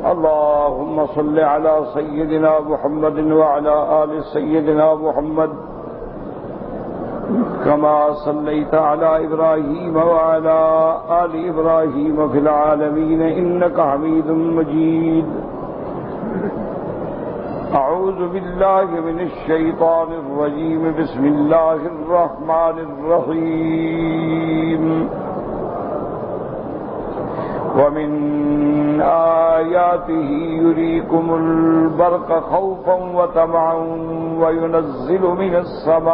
اللهم صل على سيدنا محمد وعلى آل سيدنا محمد كما صليت على إبراهيم وعلى آل إبراهيم في العالمين إنك حميد مجيد. أعوذ بالله من الشيطان الرجيم. بسم الله الرحمن الرحيم. ومن آياته يريكم البرق خوفا وطمعا وينزل من السماء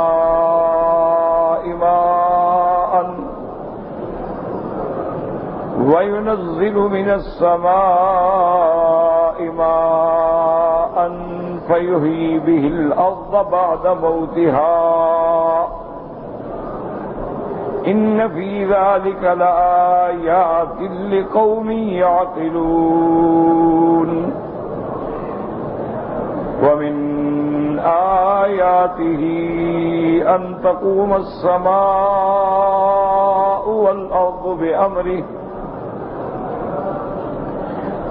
ماء فيحيي به الأرض بعد موتها إن في ذلك لآيات لقوم يعقلون. ومن آياته أن تقوم السماء والأرض بأمره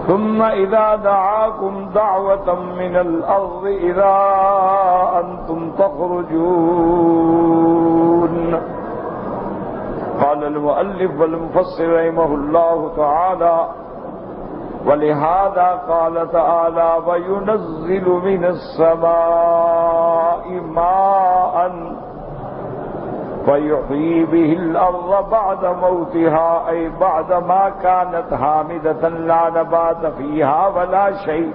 ثم إذا دعاكم دعوة من الأرض إذا أنتم تخرجون. قال المؤلف والمفسر رحمه الله تعالى: ولهذا قال تعالى: وينزل من السماء ماء فيحيي به الأرض بعد موتها، أي بعد ما كانت هامدة لا نبات فيها ولا شيء،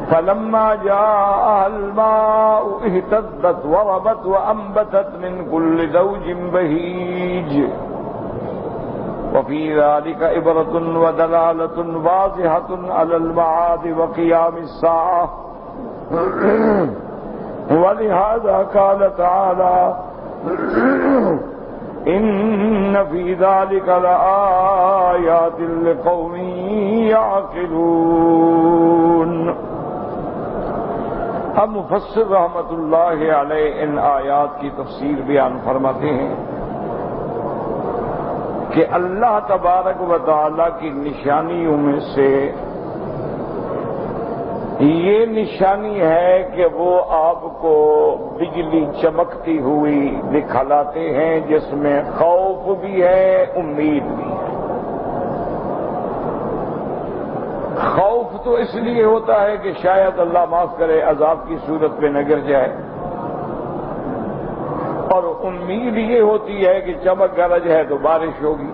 فلما جاءها الماء اهتزت وربت وأنبتت من كل زوج بهيج. وفي ذلك عبرة ودلالة واضحة على المعاد وقيام الساعة. ولهذا قال تعالى: إن في ذلك لآيات لقوم يعقلون. اب مفسر رحمت اللہ علیہ ان آیات کی تفسیر بیان فرماتے ہیں کہ اللہ تبارک و تعالی کی نشانیوں میں سے یہ نشانی ہے کہ وہ آپ کو بجلی چمکتی ہوئی دکھلاتے ہیں، جس میں خوف بھی ہے، امید بھی ہے۔ خوف تو اس لیے ہوتا ہے کہ شاید اللہ معاف کرے عذاب کی صورت میں نہ گر جائے، اور امید یہ ہوتی ہے کہ چمک گرج ہے تو بارش ہوگی۔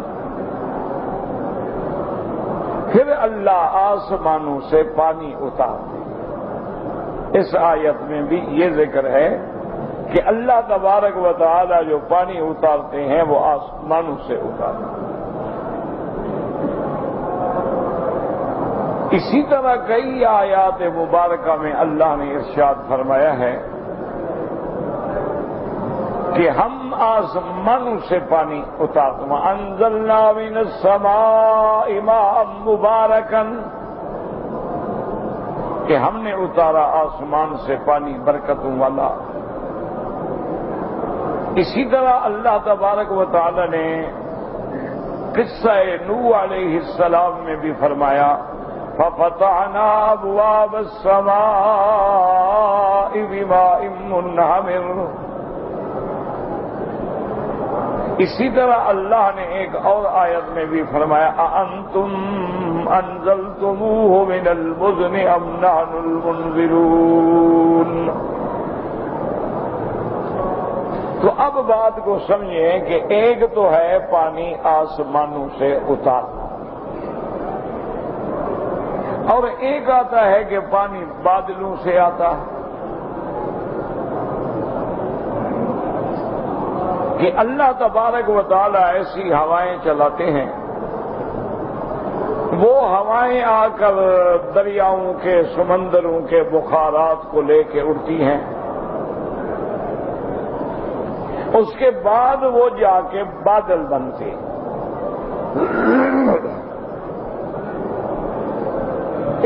پھر اللہ آسمانوں سے پانی اتارتے۔ اس آیت میں بھی یہ ذکر ہے کہ اللہ تبارک و تعالی جو پانی اتارتے ہیں وہ آسمانوں سے اتارتے ہیں۔ اسی طرح کئی آیات مبارکہ میں اللہ نے ارشاد فرمایا ہے کہ ہم آسمانوں سے پانی اتارتے ہیں۔ انزلنا من السماء ماء مبارکا، کہ ہم نے اتارا آسمان سے پانی برکتوں والا۔ اسی طرح اللہ تبارک و تعالی نے قصہ نوح علیہ السلام میں بھی فرمایا: فَفَتَحْنَا أَبْوَابَ السَّمَاءِ بِمَاءٍ مُنْهَمِرٍ۔ اسی طرح اللہ نے ایک اور آیت میں بھی فرمایا: أَأَنْتُمْ أَنزَلْتُمُوهُ مِنَ الْمُزْنِ أَمْ نَحْنُ الْمُنزِلُونَ۔ تو اب بات کو سمجھیں کہ ایک تو ہے پانی آسمانوں سے اتارنا، اور ایک آتا ہے کہ پانی بادلوں سے آتا ہے، کہ اللہ تبارک و تعالی ایسی ہوائیں چلاتے ہیں، وہ ہوائیں آ کر دریاؤں کے، سمندروں کے بخارات کو لے کے اڑتی ہیں، اس کے بعد وہ جا کے بادل بنتے ہیں۔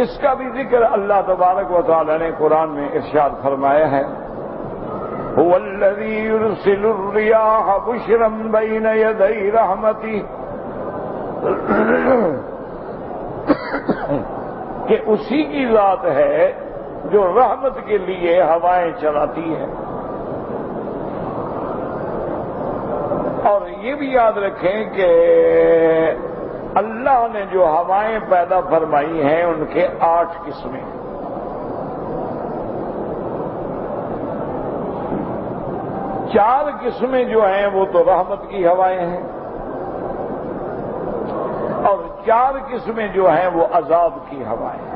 اس کا بھی ذکر اللہ تبارک و تعالی نے قرآن میں ارشاد فرمایا ہے: هو الذي يرسل الرياح بشرا بين يدي رحمته کہ اسی کی ذات ہے جو رحمت کے لیے ہوائیں چلاتی ہے. اور یہ بھی یاد رکھیں کہ اللہ نے جو ہوائیں پیدا فرمائی ہیں ان کے 8 قسمیں. 4 قسمیں جو ہیں وہ تو رحمت کی ہوائیں ہیں اور 4 قسمیں جو ہیں وہ عذاب کی ہوائیں ہیں.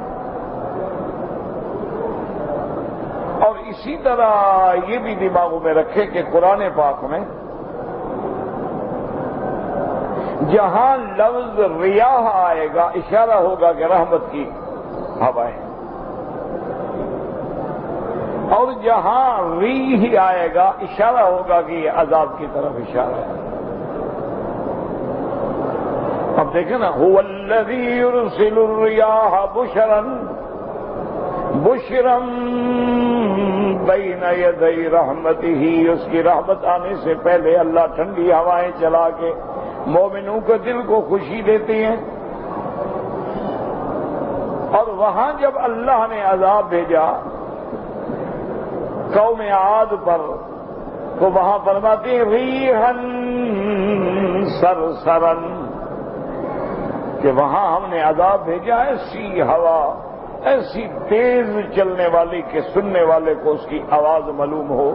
اور اسی طرح یہ بھی دماغوں میں رکھے کہ قرآن پاک میں جہاں لفظ ریاح آئے گا اشارہ ہوگا کہ رحمت کی ہوائیں، اور جہاں ریح آئے گا اشارہ ہوگا کہ یہ عذاب کی طرف اشارہ ہے. اب دیکھیں نا، هو الذی یرسل الریاح بشرا بین یدی رحمتہ، اس کی رحمت آنے سے پہلے اللہ ٹھنڈی ہوائیں چلا کے مومنوں کے دل کو خوشی دیتی ہیں. اور وہاں جب اللہ نے عذاب بھیجا قوم عاد پر تو وہاں فرماتے ہیں ریحا سرسرن، کہ وہاں ہم نے عذاب بھیجا ایسی ہوا، ایسی تیز چلنے والی کہ سننے والے کو اس کی آواز معلوم ہو.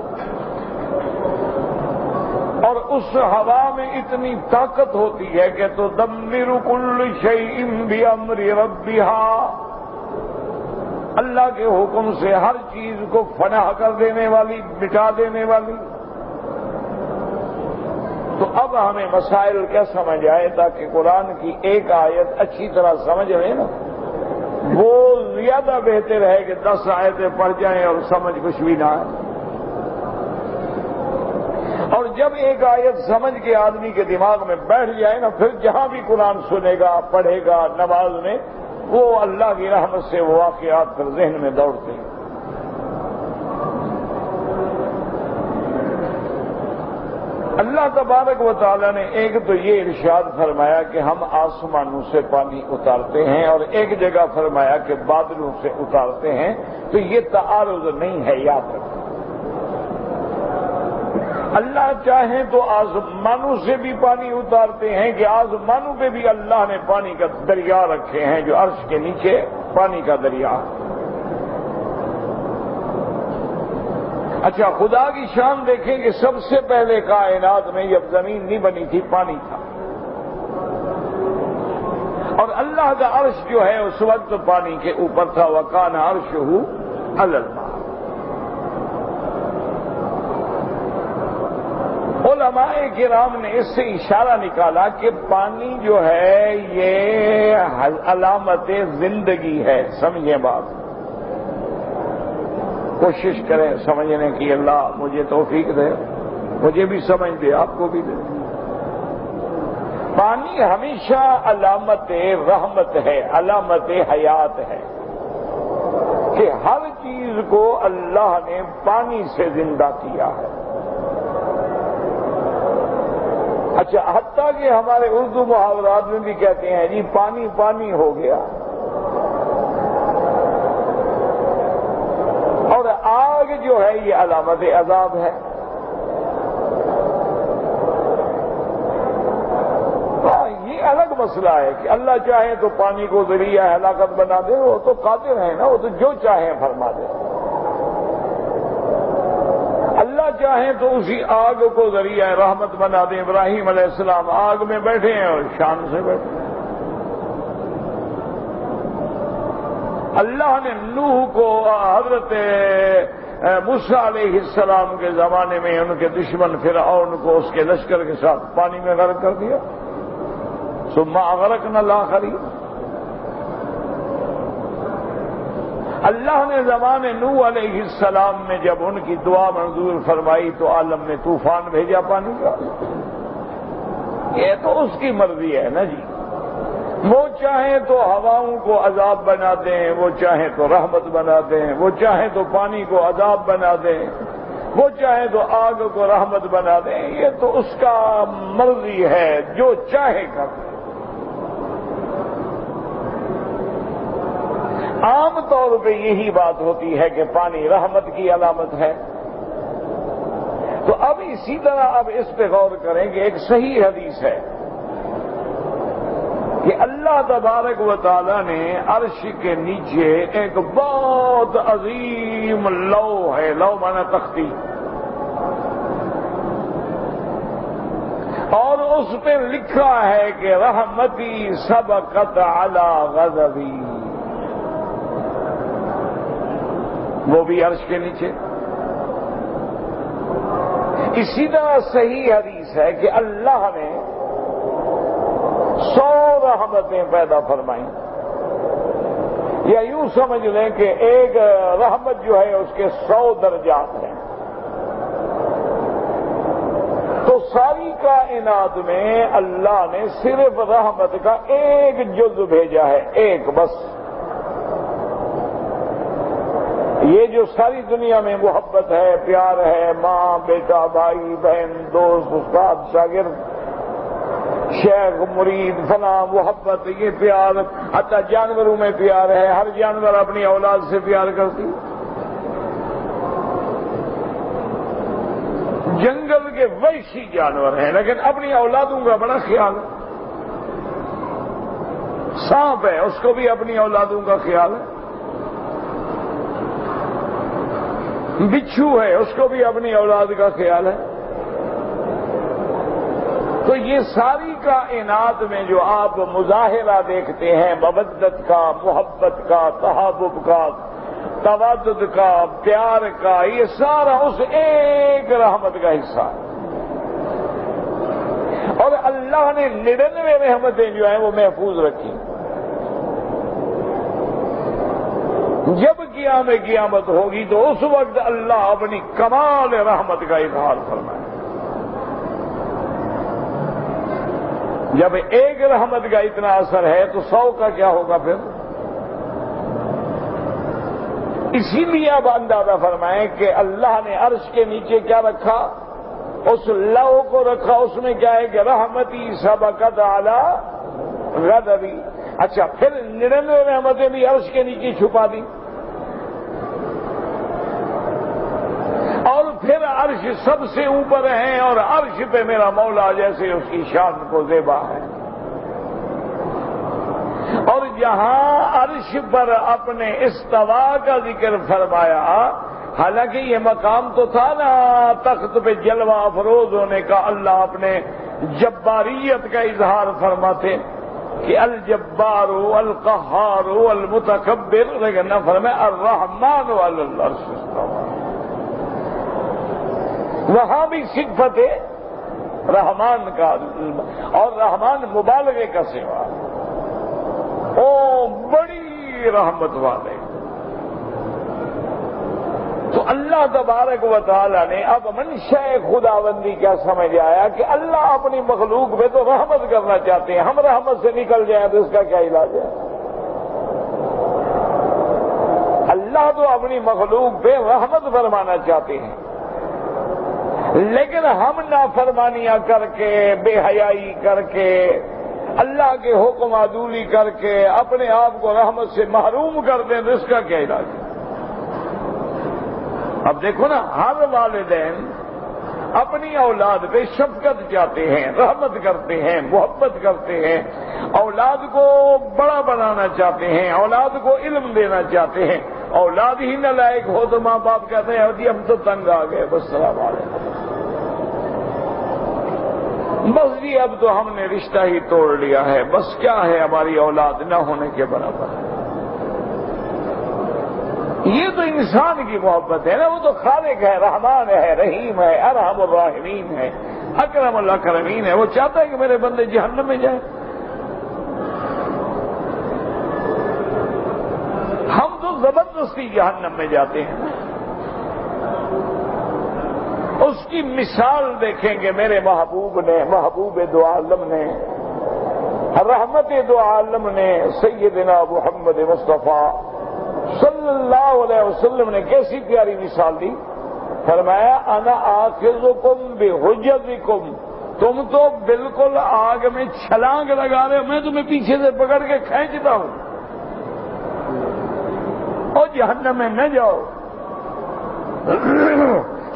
اور اس ہوا میں اتنی طاقت ہوتی ہے کہ تو تدمر کل شیء بامر ربها، اللہ کے حکم سے ہر چیز کو فنا کر دینے والی، مٹا دینے والی. تو اب ہمیں مسائل کیا سمجھ آئے تاکہ قرآن کی ایک آیت اچھی طرح سمجھ لیں نا، وہ زیادہ بہتر ہے کہ 10 آیتیں پڑھ جائیں اور سمجھ کچھ بھی نہ آئے. اور جب ایک آیت سمجھ کے آدمی کے دماغ میں بیٹھ جائے نا، پھر جہاں بھی قرآن سنے گا، پڑھے گا نماز میں، وہ اللہ کی رحمت سے وہ واقعات پھر ذہن میں دوڑتے ہیں. اللہ تبارک و تعالی نے ایک تو یہ ارشاد فرمایا کہ ہم آسمانوں سے پانی اتارتے ہیں، اور ایک جگہ فرمایا کہ بادلوں سے اتارتے ہیں. تو یہ تعارض نہیں ہے، یاد رکھیں. اللہ چاہیں تو آسمانوں سے بھی پانی اتارتے ہیں کہ آسمانوں پہ بھی اللہ نے پانی کا دریا رکھے ہیں جو عرش کے نیچے پانی کا دریا. اچھا، خدا کی شان دیکھیں کہ سب سے پہلے کائنات میں جب زمین نہیں بنی تھی پانی تھا، اور اللہ کا عرش جو ہے اس وقت پانی کے اوپر تھا. وَكَانَ عَرْشُهُ عَلَى الْمَاءِ. علماء کرام نے اس سے اشارہ نکالا کہ پانی جو ہے یہ علامت زندگی ہے. سمجھیں بات، کوشش کریں سمجھنے کی. اللہ مجھے توفیق دے، مجھے بھی سمجھ دے، آپ کو بھی دے. پانی ہمیشہ علامت رحمت ہے، علامت حیات ہے کہ ہر چیز کو اللہ نے پانی سے زندہ کیا ہے. اچھا، حتیٰ کہ ہمارے اردو محاورات میں بھی کہتے ہیں جی پانی پانی ہو گیا. اور آگ جو ہے یہ علامت عذاب ہے. یہ الگ مسئلہ ہے کہ اللہ چاہے تو پانی کو ذریعہ ہلاکت بنا دے، وہ تو قادر ہے نا، وہ تو جو چاہیں فرما دے. اللہ چاہیں تو اسی آگ کو ذریعہ رحمت بنا دیں. ابراہیم علیہ السلام آگ میں بیٹھے ہیں اور شان سے بیٹھے ہیں. اللہ نے نوح کو حضرت موسیٰ علیہ السلام کے زمانے میں ان کے دشمن فرعون کو اس کے لشکر کے ساتھ پانی میں غرق کر دیا. ثم اغرقنا الآخرین. اللہ نے زمانے نوح علیہ السلام میں جب ان کی دعا منظور فرمائی تو عالم میں طوفان بھیجا پانی کا. یہ تو اس کی مرضی ہے نا جی. وہ چاہیں تو ہواؤں کو عذاب بنا دیں، وہ چاہیں تو رحمت بنا دیں، وہ چاہیں تو پانی کو عذاب بنا دیں، وہ چاہیں تو آگ کو رحمت بنا دیں. یہ تو اس کا مرضی ہے، جو چاہے کر. عام طور پہ یہی بات ہوتی ہے کہ پانی رحمت کی علامت ہے. تو اب اسی طرح اب اس پہ غور کریں کہ ایک صحیح حدیث ہے کہ اللہ تبارک و تعالی نے عرش کے نیچے ایک بہت عظیم لوح ہے، لوح مانا تختی، اور اس پہ لکھا ہے کہ رحمتی سبقت علی غضبی، وہ بھی عرش کے نیچے. اسی طرح صحیح حدیث ہے کہ اللہ نے 100 رحمتیں پیدا فرمائیں، یا یوں سمجھ لیں کہ ایک رحمت جو ہے اس کے 100 درجات ہیں. تو ساری کائنات میں اللہ نے صرف رحمت کا ایک جز بھیجا ہے، ایک بس. یہ جو ساری دنیا میں محبت ہے، پیار ہے، ماں بیٹا بھائی بہن دوست استاد شاگرد شیخ مرید فلاں محبت، یہ پیار حتی جانوروں میں پیار ہے، ہر جانور اپنی اولاد سے پیار کرتی. جنگل کے وحشی جانور ہیں لیکن اپنی اولادوں کا بڑا خیال ہے. سانپ ہے اس کو بھی اپنی اولادوں کا خیال ہے، بچھو ہے اس کو بھی اپنی اولاد کا خیال ہے. تو یہ ساری کائنات میں جو آپ مظاہرہ دیکھتے ہیں مودت کا، محبت کا، تحابب کا، توادد کا، پیار کا، یہ سارا اس ایک رحمت کا حصہ ہے. اور اللہ نے 99 رحمتیں جو ہیں وہ محفوظ رکھی. جب قیامت ہوگی تو اس وقت اللہ اپنی کمال رحمت کا اظہار فرمائے. جب ایک رحمت کا اتنا اثر ہے تو 100 کا کیا ہوگا پھر. اسی لیے اب اندازہ فرمائیں کہ اللہ نے عرش کے نیچے کیا رکھا، اس لوح کو رکھا، اس میں کیا ہے کہ رحمتی سبقت علی غضبی. اچھا پھر 99 رحمتیں بھی عرش کے نیچے چھپا دی، اور پھر عرش سب سے اوپر ہیں، اور عرش پہ میرا مولا جیسے اس کی شان کو زیبا ہے. اور جہاں عرش پر اپنے استوا کا ذکر فرمایا، حالانکہ یہ مقام تو تھا نا تخت پہ جلوہ افروز ہونے کا، اللہ اپنے جباریت کا اظہار فرماتے کہ الجبار القہار المتکبر، لیکن نہ فرمائے الرحمن علی العرش استوى. وہاں بھی صفت رحمان کا، اور رحمان مبالغے کا سوا، او بڑی رحمت والے. تو اللہ تبارک و تعالی نے اب منشا خداوندی کیا سمجھ آیا کہ اللہ اپنی مخلوق پہ تو رحمت کرنا چاہتے ہیں، ہم رحمت سے نکل جائیں تو اس کا کیا علاج ہے. اللہ تو اپنی مخلوق پہ رحمت فرمانا چاہتے ہیں، لیکن ہم نافرمانیاں کر کے، بے حیائی کر کے، اللہ کے حکم عدولی کر کے اپنے آپ کو رحمت سے محروم کر دیں تو اس کا کیا علاج ہے. اب دیکھو نا، ہر والدین اپنی اولاد پہ شفقت چاہتے ہیں، رحمت کرتے ہیں، محبت کرتے ہیں، اولاد کو بڑا بنانا چاہتے ہیں، اولاد کو علم دینا چاہتے ہیں. اولاد ہی نالائق ہو تو ماں باپ کہتے ہیں جی ہم تو تنگ آ گئے، بس سلام علیکم، بس جی اب تو ہم نے رشتہ ہی توڑ لیا ہے، بس کیا ہے ہماری اولاد نہ ہونے کے برابر ہے. یہ تو انسان کی محبت ہے نا، وہ تو خالق ہے، رحمان ہے، رحیم ہے، ارحم الراحمین ہے، اکرم الاکرمین ہے. وہ چاہتا ہے کہ میرے بندے جہنم میں جائیں. ہم تو زبردستی جہنم میں جاتے ہیں. اس کی مثال دیکھیں گے میرے محبوب نے، محبوب دو عالم نے، رحمت دو عالم نے، سیدنا محمد مصطفیٰ صلی اللہ علیہ وسلم نے کیسی پیاری مثال دی. فرمایا انا آخذکم بحجزکم، تم تو بالکل آگ میں چھلانگ لگا رہے ہو، میں تمہیں پیچھے سے پکڑ کے کھینچتا ہوں. اور جہنم میں نہ جاؤ،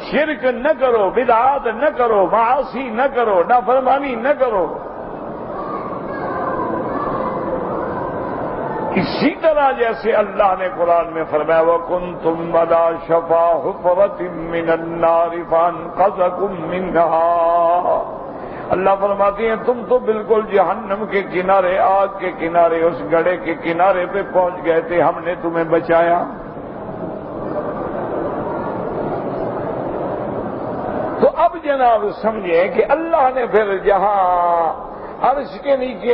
شرک نہ کرو، بدعات نہ کرو، معاصی نہ کرو، نافرمانی نہ کرو۔ اسی طرح جیسے اللہ نے قرآن میں فرمایا وَكُنْتُمْ عَلَىٰ شَفَا حُفْرَةٍ مِّنَ النَّارِ فَأَنقَذَكُم مِّنْهَا، اللہ فرماتے ہیں تم تو بالکل جہنم کے کنارے، آگ کے کنارے، اس گڑھے کے کنارے پہ پہنچ گئے تھے، ہم نے تمہیں بچایا۔ تو اب جناب سمجھیں کہ اللہ نے پھر جہاں عرش کے نیچے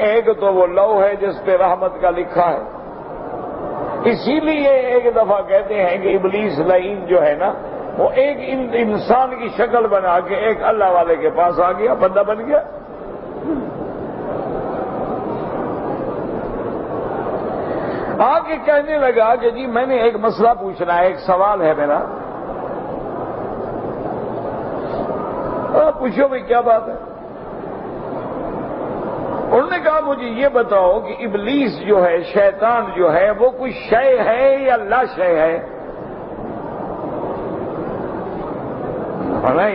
ایک تو وہ لوح ہے جس پہ رحمت کا لکھا ہے، اسی لیے ایک دفعہ کہتے ہیں کہ ابلیس لعین جو ہے نا وہ ایک انسان کی شکل بنا کے ایک اللہ والے کے پاس آ گیا، بندہ بن گیا۔ آگے کہنے لگا کہ جی میں نے ایک مسئلہ پوچھنا ہے، ایک سوال ہے میرا۔ پوچھو بھائی کیا بات ہے؟ انہوں نے کہا مجھے یہ بتاؤ کہ ابلیس جو ہے، شیطان جو ہے، وہ کوئی شے ہے یا لا شے ہے؟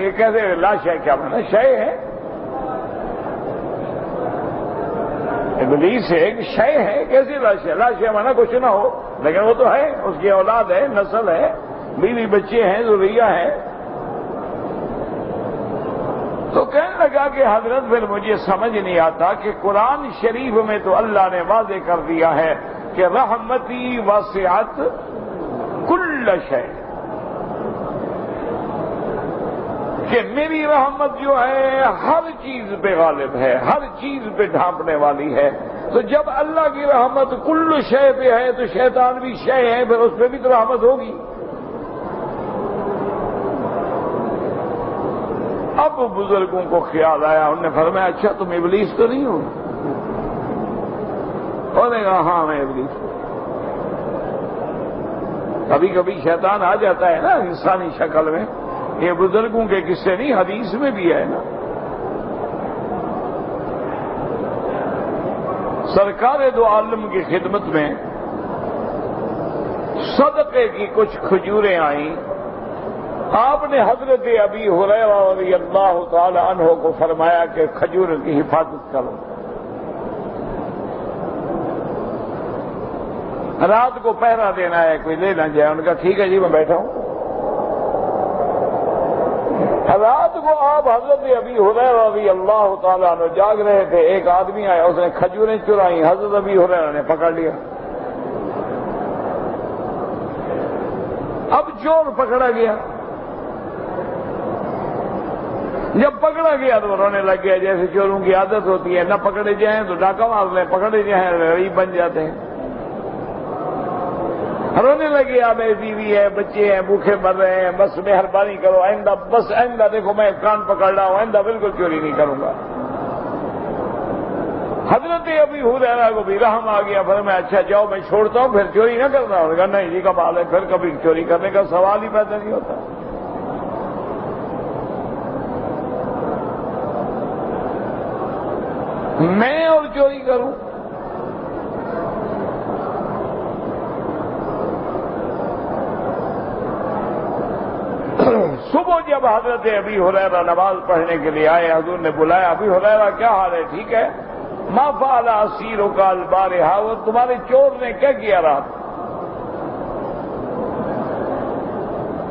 یہ کہتے ہیں لا شے، کیا مانا شے ہے؟ ابلیس ایک شے ہے، کیسے لا شے؟ لا شے مانا کچھ نہ ہو، لیکن وہ تو ہے، اس کی اولاد ہے، نسل ہے، بیوی بچے ہیں، ذریہ ہے۔ تو کہنے لگا کہ حضرت پھر مجھے سمجھ نہیں آتا کہ قرآن شریف میں تو اللہ نے واضح کر دیا ہے کہ رحمتی وسعت کل شے، کہ میری رحمت جو ہے ہر چیز پہ غالب ہے، ہر چیز پہ ڈھانپنے والی ہے۔ تو جب اللہ کی رحمت کل شے پہ ہے تو شیطان بھی شے ہے، پھر اس پہ بھی تو رحمت ہوگی۔ اب بزرگوں کو خیال آیا، انہوں نے فرمایا اچھا تم ابلیس تو نہیں ہو؟ انہوں نے کہا ہاں میں ابلیس ہوں۔ کبھی کبھی شیطان آ جاتا ہے نا انسانی شکل میں، یہ بزرگوں کے قصے نہیں، حدیث میں بھی ہے نا۔ سرکار دو عالم کی خدمت میں صدقے کی کچھ کھجوریں آئیں، آپ نے حضرت ابی ہریرہ رضی اللہ تعالی عنہ کو فرمایا کہ کھجور کی حفاظت کرو۔ رات کو پہرا دینا ہے، کوئی لے نہ جائے۔ ان کا ٹھیک ہے جی میں بیٹھا ہوں۔ رات کو آپ حضرت ابی ہریرہ رضی اللہ تعالی عنہ جاگ رہے تھے، ایک آدمی آیا، اس نے کھجوریں چرائیں، حضرت ابی ہریرہ نے پکڑ لیا۔ اب چور پکڑا گیا، جب پکڑا گیا تو رونے لگ گیا، جیسے چوروں کی عادت ہوتی ہے، نہ پکڑے جائیں تو ڈاکہ مار لیں، پکڑے جائیں غریب بن جاتے ہیں۔ رونے لگے، میری بیوی ہے، بچے ہیں، بھوکے مر رہے ہیں، بس مہربانی کرو، آئندہ بس آئندہ دیکھو میں کان پکڑ رہا ہوں، آئندہ بالکل چوری نہیں کروں گا۔ حضرت ابی ہریرہ کو بھی رحم آ گیا، فرمایا اچھا جاؤ میں چھوڑتا ہوں، پھر چوری نہ کرنا ہوگا۔ نہیں جی کمال ہے، پھر کبھی چوری کرنے کا سوال ہی پیدا نہیں ہوتا۔ میں اور چوری کروں؟ صبح جب حضرت ابی ہریرہ نماز پڑھنے کے لیے آئے، حضور نے بلایا، ابی ہریرہ کیا حال ہے، ٹھیک ہے؟ ما فعل اسیرک البارحہ، وہ تمہارے چور نے کیا کیا رات؟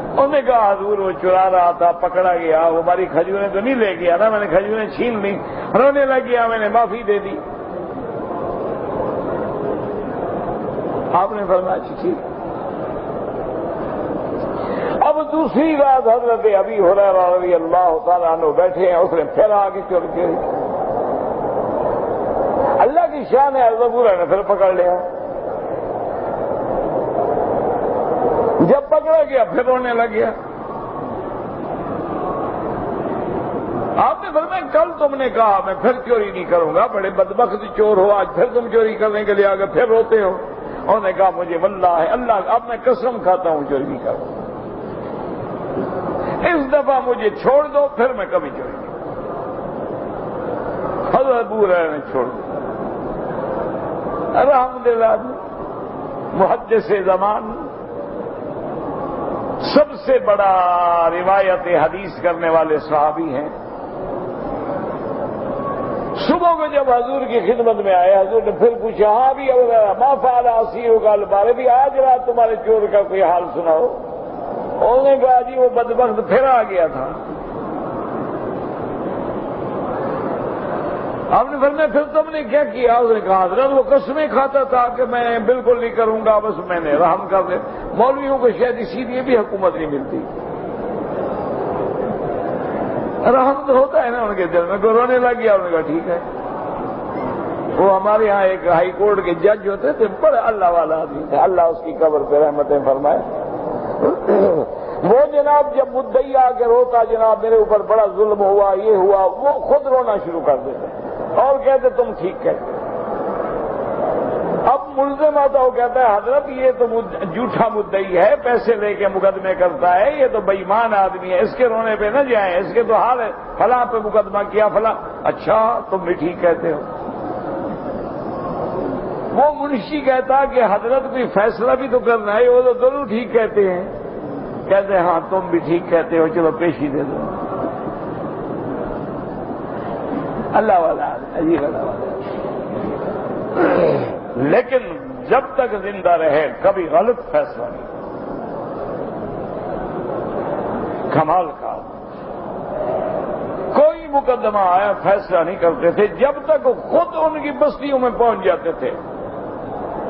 انہوں نے کہا حضور وہ چرا رہا تھا، پکڑا گیا، وہ ہماری کھجوریں تو نہیں لے گیا نا، میں نے کھجوریں چھین لی، رونے لگ گیا، میں نے معافی دے دی۔ آپ نے فرمایا ٹھیک۔ اب دوسری رات حضرت ابی ہریرہ رضی اللہ تعالیٰ عنہ بیٹھے ہیں، اس نے پھر آگے چور کے اللہ کی شان ہے، حضرت ابو ہریرہ نے پھر پکڑ لیا۔ جب پکڑا گیا پھر رونے لگ گیا۔ آپ نے فرمایا کل تم نے کہا میں پھر چوری نہیں کروں گا، بڑے بدبخت چور ہو، آج پھر تم چوری کرنے کے لیے آگے پھر روتے ہو۔ انہوں نے کہا مجھے واللہ ہے، اللہ اب میں قسم کھاتا ہوں چوری نہیں کروں، اس دفعہ مجھے چھوڑ دو، پھر میں کبھی چوری نہیں کروں۔ حضرت ابو ہریرہ نے چھوڑ دیا۔ الحمدللہ محدث زمان، سب سے بڑا روایت حدیث کرنے والے صحابی ہیں۔ صبح کو جب حضور کی خدمت میں آئے، حضور نے پھر پوچھا ہاں بھی ما فعل اسیرک البارح، بھی آج رات تمہارے چور کا کوئی حال سناؤ۔ انہوں نے کہا جی وہ بدبخت پھر آ گیا تھا۔ آپ نے فرمایا پھر تم نے کیا کیا؟ اس نے کہا حضرت وہ قسمیں کھاتا تھا کہ میں بالکل نہیں کروں گا، بس میں نے رحم کر دے۔ مولویوں کو شاید اسی لیے بھی حکومت نہیں ملتی، رحم تو ہوتا ہے نا ان کے دل میں، کوئی رونے لگ گیا، انہوں نے کہا ٹھیک ہے۔ وہ ہمارے ہاں ایک ہائی کورٹ کے جج ہوتے تھے، بڑے اللہ والا آدمی تھے، اللہ اس کی قبر پہ رحمتیں فرمائے۔ وہ جناب جب مدعی آ کے روتا جناب میرے اوپر بڑا ظلم ہوا، یہ ہوا، وہ خود رونا شروع کر دیتے اور کہتے تم ٹھیک کہتے۔ اب ملزم آتا وہ کہتا ہے حضرت یہ تو جھوٹا مدعی ہے، پیسے لے کے مقدمے کرتا ہے، یہ تو بے ایمان آدمی ہے، اس کے رونے پہ نہ جائیں، اس کے تو حال ہے فلاں پہ مقدمہ کیا فلاں۔ اچھا تم بھی ٹھیک کہتے ہو۔ وہ منشی کہتا کہ حضرت کوئی فیصلہ بھی تو کرنا ہے، وہ تو دونوں ٹھیک کہتے ہیں۔ کہتے ہیں ہاں تم بھی ٹھیک کہتے ہو، چلو پیشی دے دو۔ اللہ والا عجیب اللہ والا۔ لیکن جب تک زندہ رہے کبھی غلط فیصلہ نہیں، کمال کا کوئی مقدمہ آیا فیصلہ نہیں کرتے تھے جب تک خود ان کی بستیوں میں پہنچ جاتے تھے۔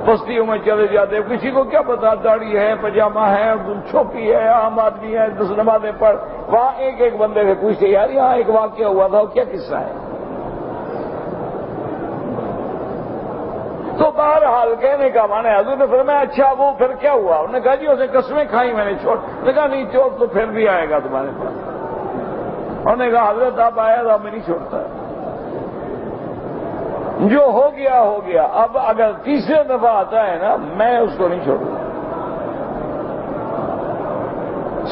بستیوں میں چلے جاتے، کسی کو کیا پتا داڑھی ہے، پاجامہ ہے، چھوپی ہے، عام آدمی ہے، 10 نمازیں پڑھ، وہاں ایک ایک بندے سے پوچھتے یار یہاں ایک واقعہ ہوا تھا، وہ کیا قصہ ہے؟ تو بہرحال کہنے کا معنی حضور نے فرمایا اچھا وہ پھر کیا ہوا؟ انہوں نے کہا جی اسے قسمیں کھائی میں نے چھوڑ۔ انہوں نے کہا نہیں چور تو پھر بھی آئے گا تمہارے پاس۔ انہوں نے کہا حضرت آپ آیا تھا میں نہیں چھوڑتا، جو ہو گیا ہو گیا، اب اگر تیسرے دفعہ آتا ہے نا میں اس کو نہیں چھوڑوں۔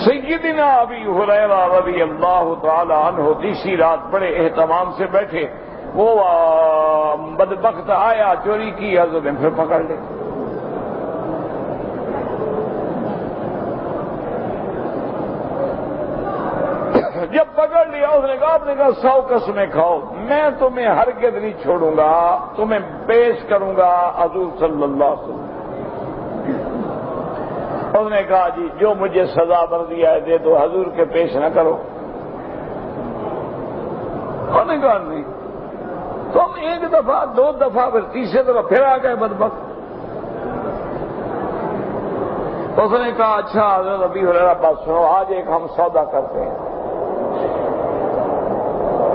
سیدنا ابی ہریرہ رضی اللہ تعالی عنہ تیسری رات بڑے اہتمام سے بیٹھے، وہ بدبخت آیا، چوری کی، حضرت نے پھر پکڑ لے۔ جب پکڑ لیا اس نے کہا آپ نے کہا 100 قسمیں کھاؤ، میں تمہیں ہرگز نہیں چھوڑوں گا، تمہیں پیش کروں گا حضور صلی اللہ علیہ وسلم۔ اس نے کہا جی جو مجھے سزا بر دیا ہے دے دو، حضور کے پیش نہ کرو۔ انہوں نے کہا نہیں، تم ایک دفعہ 2 دفعہ پھر تیسرے دفعہ پھر آ گئے بدبخت۔ اس نے کہا اچھا حضرت ابی ہریرہ بات سنو، آج ایک ہم سودا کرتے ہیں۔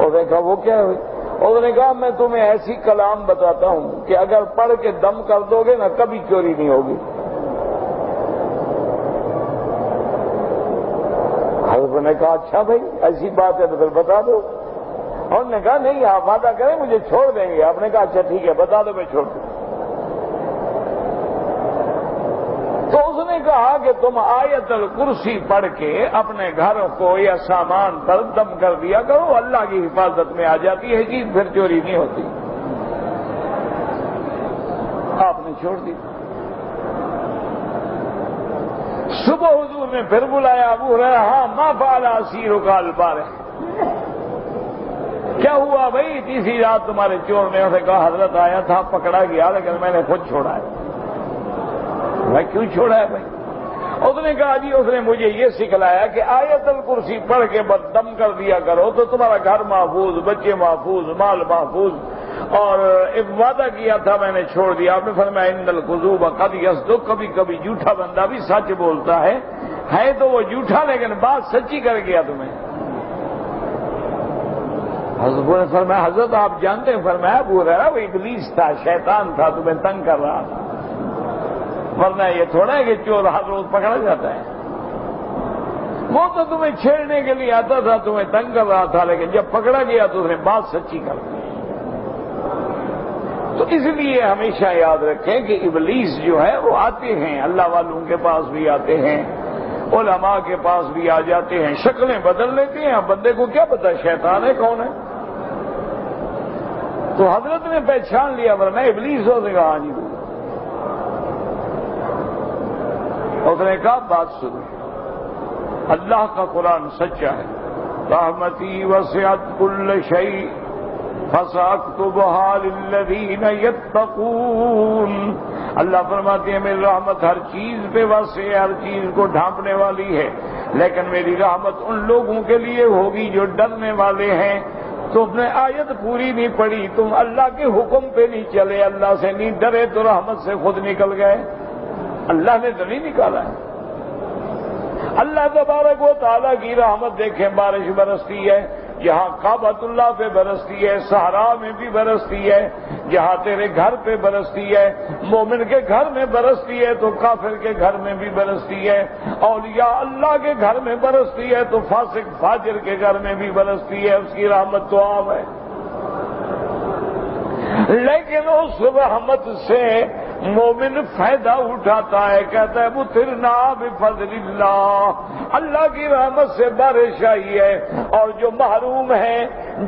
اس نے کہا وہ کیا ہے؟ اس نے کہا میں تمہیں ایسی کلام بتاتا ہوں کہ اگر پڑھ کے دم کر دو گے نا کبھی چوری نہیں ہوگی۔ حضرت نے کہا اچھا بھائی ایسی بات ہے تو پھر بتا دو۔ انہوں نے کہا نہیں آپ وعدہ کریں مجھے چھوڑ دیں گے۔ آپ نے کہا اچھا ٹھیک ہے بتا دو میں چھوڑ دوں۔ تو اس نے کہا کہ تم آیت الکرسی پڑھ کے اپنے گھر کو یا سامان پر دم کر دیا کرو، اللہ کی حفاظت میں آ جاتی ہے چیز، پھر چوری نہیں ہوتی۔ آپ نے چھوڑ دی۔ صبح حضور نے پھر بلایا، ابو ہریرہ ہاں ما فعل اسیرک البارح، کیا ہوا بھائی تیسری رات تمہارے چور نے؟ اسے کہا حضرت آیا تھا پکڑا گیا لیکن میں نے خود چھوڑا ہے۔ میں کیوں چھوڑا ہے بھائی؟ اس نے کہا جی اس نے مجھے یہ سکھلایا کہ آیت الکرسی پڑھ کے بس دم کر دیا کرو تو تمہارا گھر محفوظ، بچے محفوظ، مال محفوظ، اور ایک وعدہ کیا تھا میں نے چھوڑ دیا۔ آپ نے فرمایا ان الکذوب قد یصدق، کبھی کبھی جھوٹا بندہ بھی سچ بولتا ہے تو وہ جھوٹا لیکن بات سچی کر گیا تمہیں۔ حضرت نے فرمایا حضرت آپ جانتے ہیں؟ فرمایا ابو ہریرہ وہ ابلیس تھا، شیطان تھا، تمہیں تنگ کر رہا تھا، ورنہ یہ تھوڑا ہے کہ چور ہر روز پکڑا جاتا ہے۔ وہ تو تمہیں چھیڑنے کے لیے آتا تھا، تمہیں تنگ کر رہا تھا، لیکن جب پکڑا گیا تو اس نے بات سچی کر دی۔ تو اس لیے ہمیشہ یاد رکھیں کہ ابلیس جو ہے وہ آتے ہیں، اللہ والوں کے پاس بھی آتے ہیں، علماء کے پاس بھی آ جاتے ہیں، شکلیں بدل لیتے ہیں، بندے کو کیا پتا شیطان ہے کون ہے۔ تو حضرت نے پہچان لیا، ورنہ ابلیس ہو سے کہا جی اس نے کہا بات سنو، اللہ کا قرآن سچا ہے، رحمتی وسعت کل شیء فساکتبھا للذین یتقون۔ اللہ فرماتے ہیں میری رحمت ہر چیز پہ واسع ہے، ہر چیز کو ڈھانپنے والی ہے، لیکن میری رحمت ان لوگوں کے لیے ہوگی جو ڈرنے والے ہیں۔ تم نے آیت پوری نہیں پڑھی، تم اللہ کے حکم پہ نہیں چلے، اللہ سے نہیں ڈرے تو رحمت سے خود نکل گئے۔ اللہ نے تو نہیں نکالا ہے۔ اللہ تبارک و تعالیٰ کی رحمت دیکھیں، بارش برستی ہے، جہاں کعبۃ اللہ پہ برستی ہے، صحرا میں بھی برستی ہے، جہاں تیرے گھر پہ برستی ہے، مومن کے گھر میں برستی ہے تو کافر کے گھر میں بھی برستی ہے، اولیاء اللہ کے گھر میں برستی ہے تو فاسق فاجر کے گھر میں بھی برستی ہے، اس کی رحمت تو عام ہے۔ لیکن اس رحمت سے مومن فائدہ اٹھاتا ہے، کہتا ہے مطرنا بفضل اللہ، اللہ کی رحمت سے بارش آئی ہے، اور جو محروم ہیں،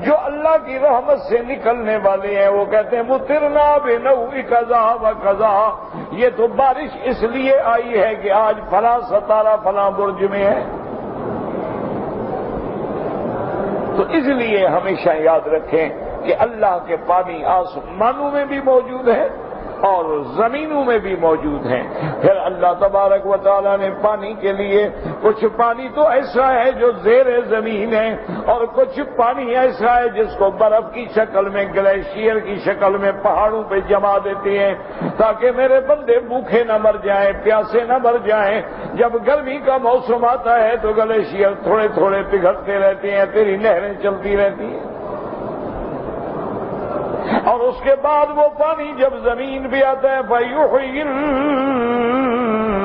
جو اللہ کی رحمت سے نکلنے والے ہیں، وہ کہتے ہیں مطرنا بنوء کذا و کذا، یہ تو بارش اس لیے آئی ہے کہ آج فلاں ستارہ فلاں برج میں ہے۔ تو اس لیے ہمیشہ یاد رکھیں کہ اللہ کے پانی آسمانوں میں بھی موجود ہے اور زمینوں میں بھی موجود ہیں۔ پھر اللہ تبارک و تعالیٰ نے پانی کے لیے کچھ پانی تو ایسا ہے جو زیر زمین ہے، اور کچھ پانی ایسا ہے جس کو برف کی شکل میں، گلیشیئر کی شکل میں پہاڑوں پہ جما دیتے ہیں تاکہ میرے بندے بھوکے نہ مر جائیں، پیاسے نہ مر جائیں۔ جب گرمی کا موسم آتا ہے تو گلیشیئر تھوڑے تھوڑے پگھلتے رہتے ہیں، تیری نہریں چلتی رہتی ہیں، اور اس کے بعد وہ پانی جب زمین پہ آتا ہے فَيُحْيِي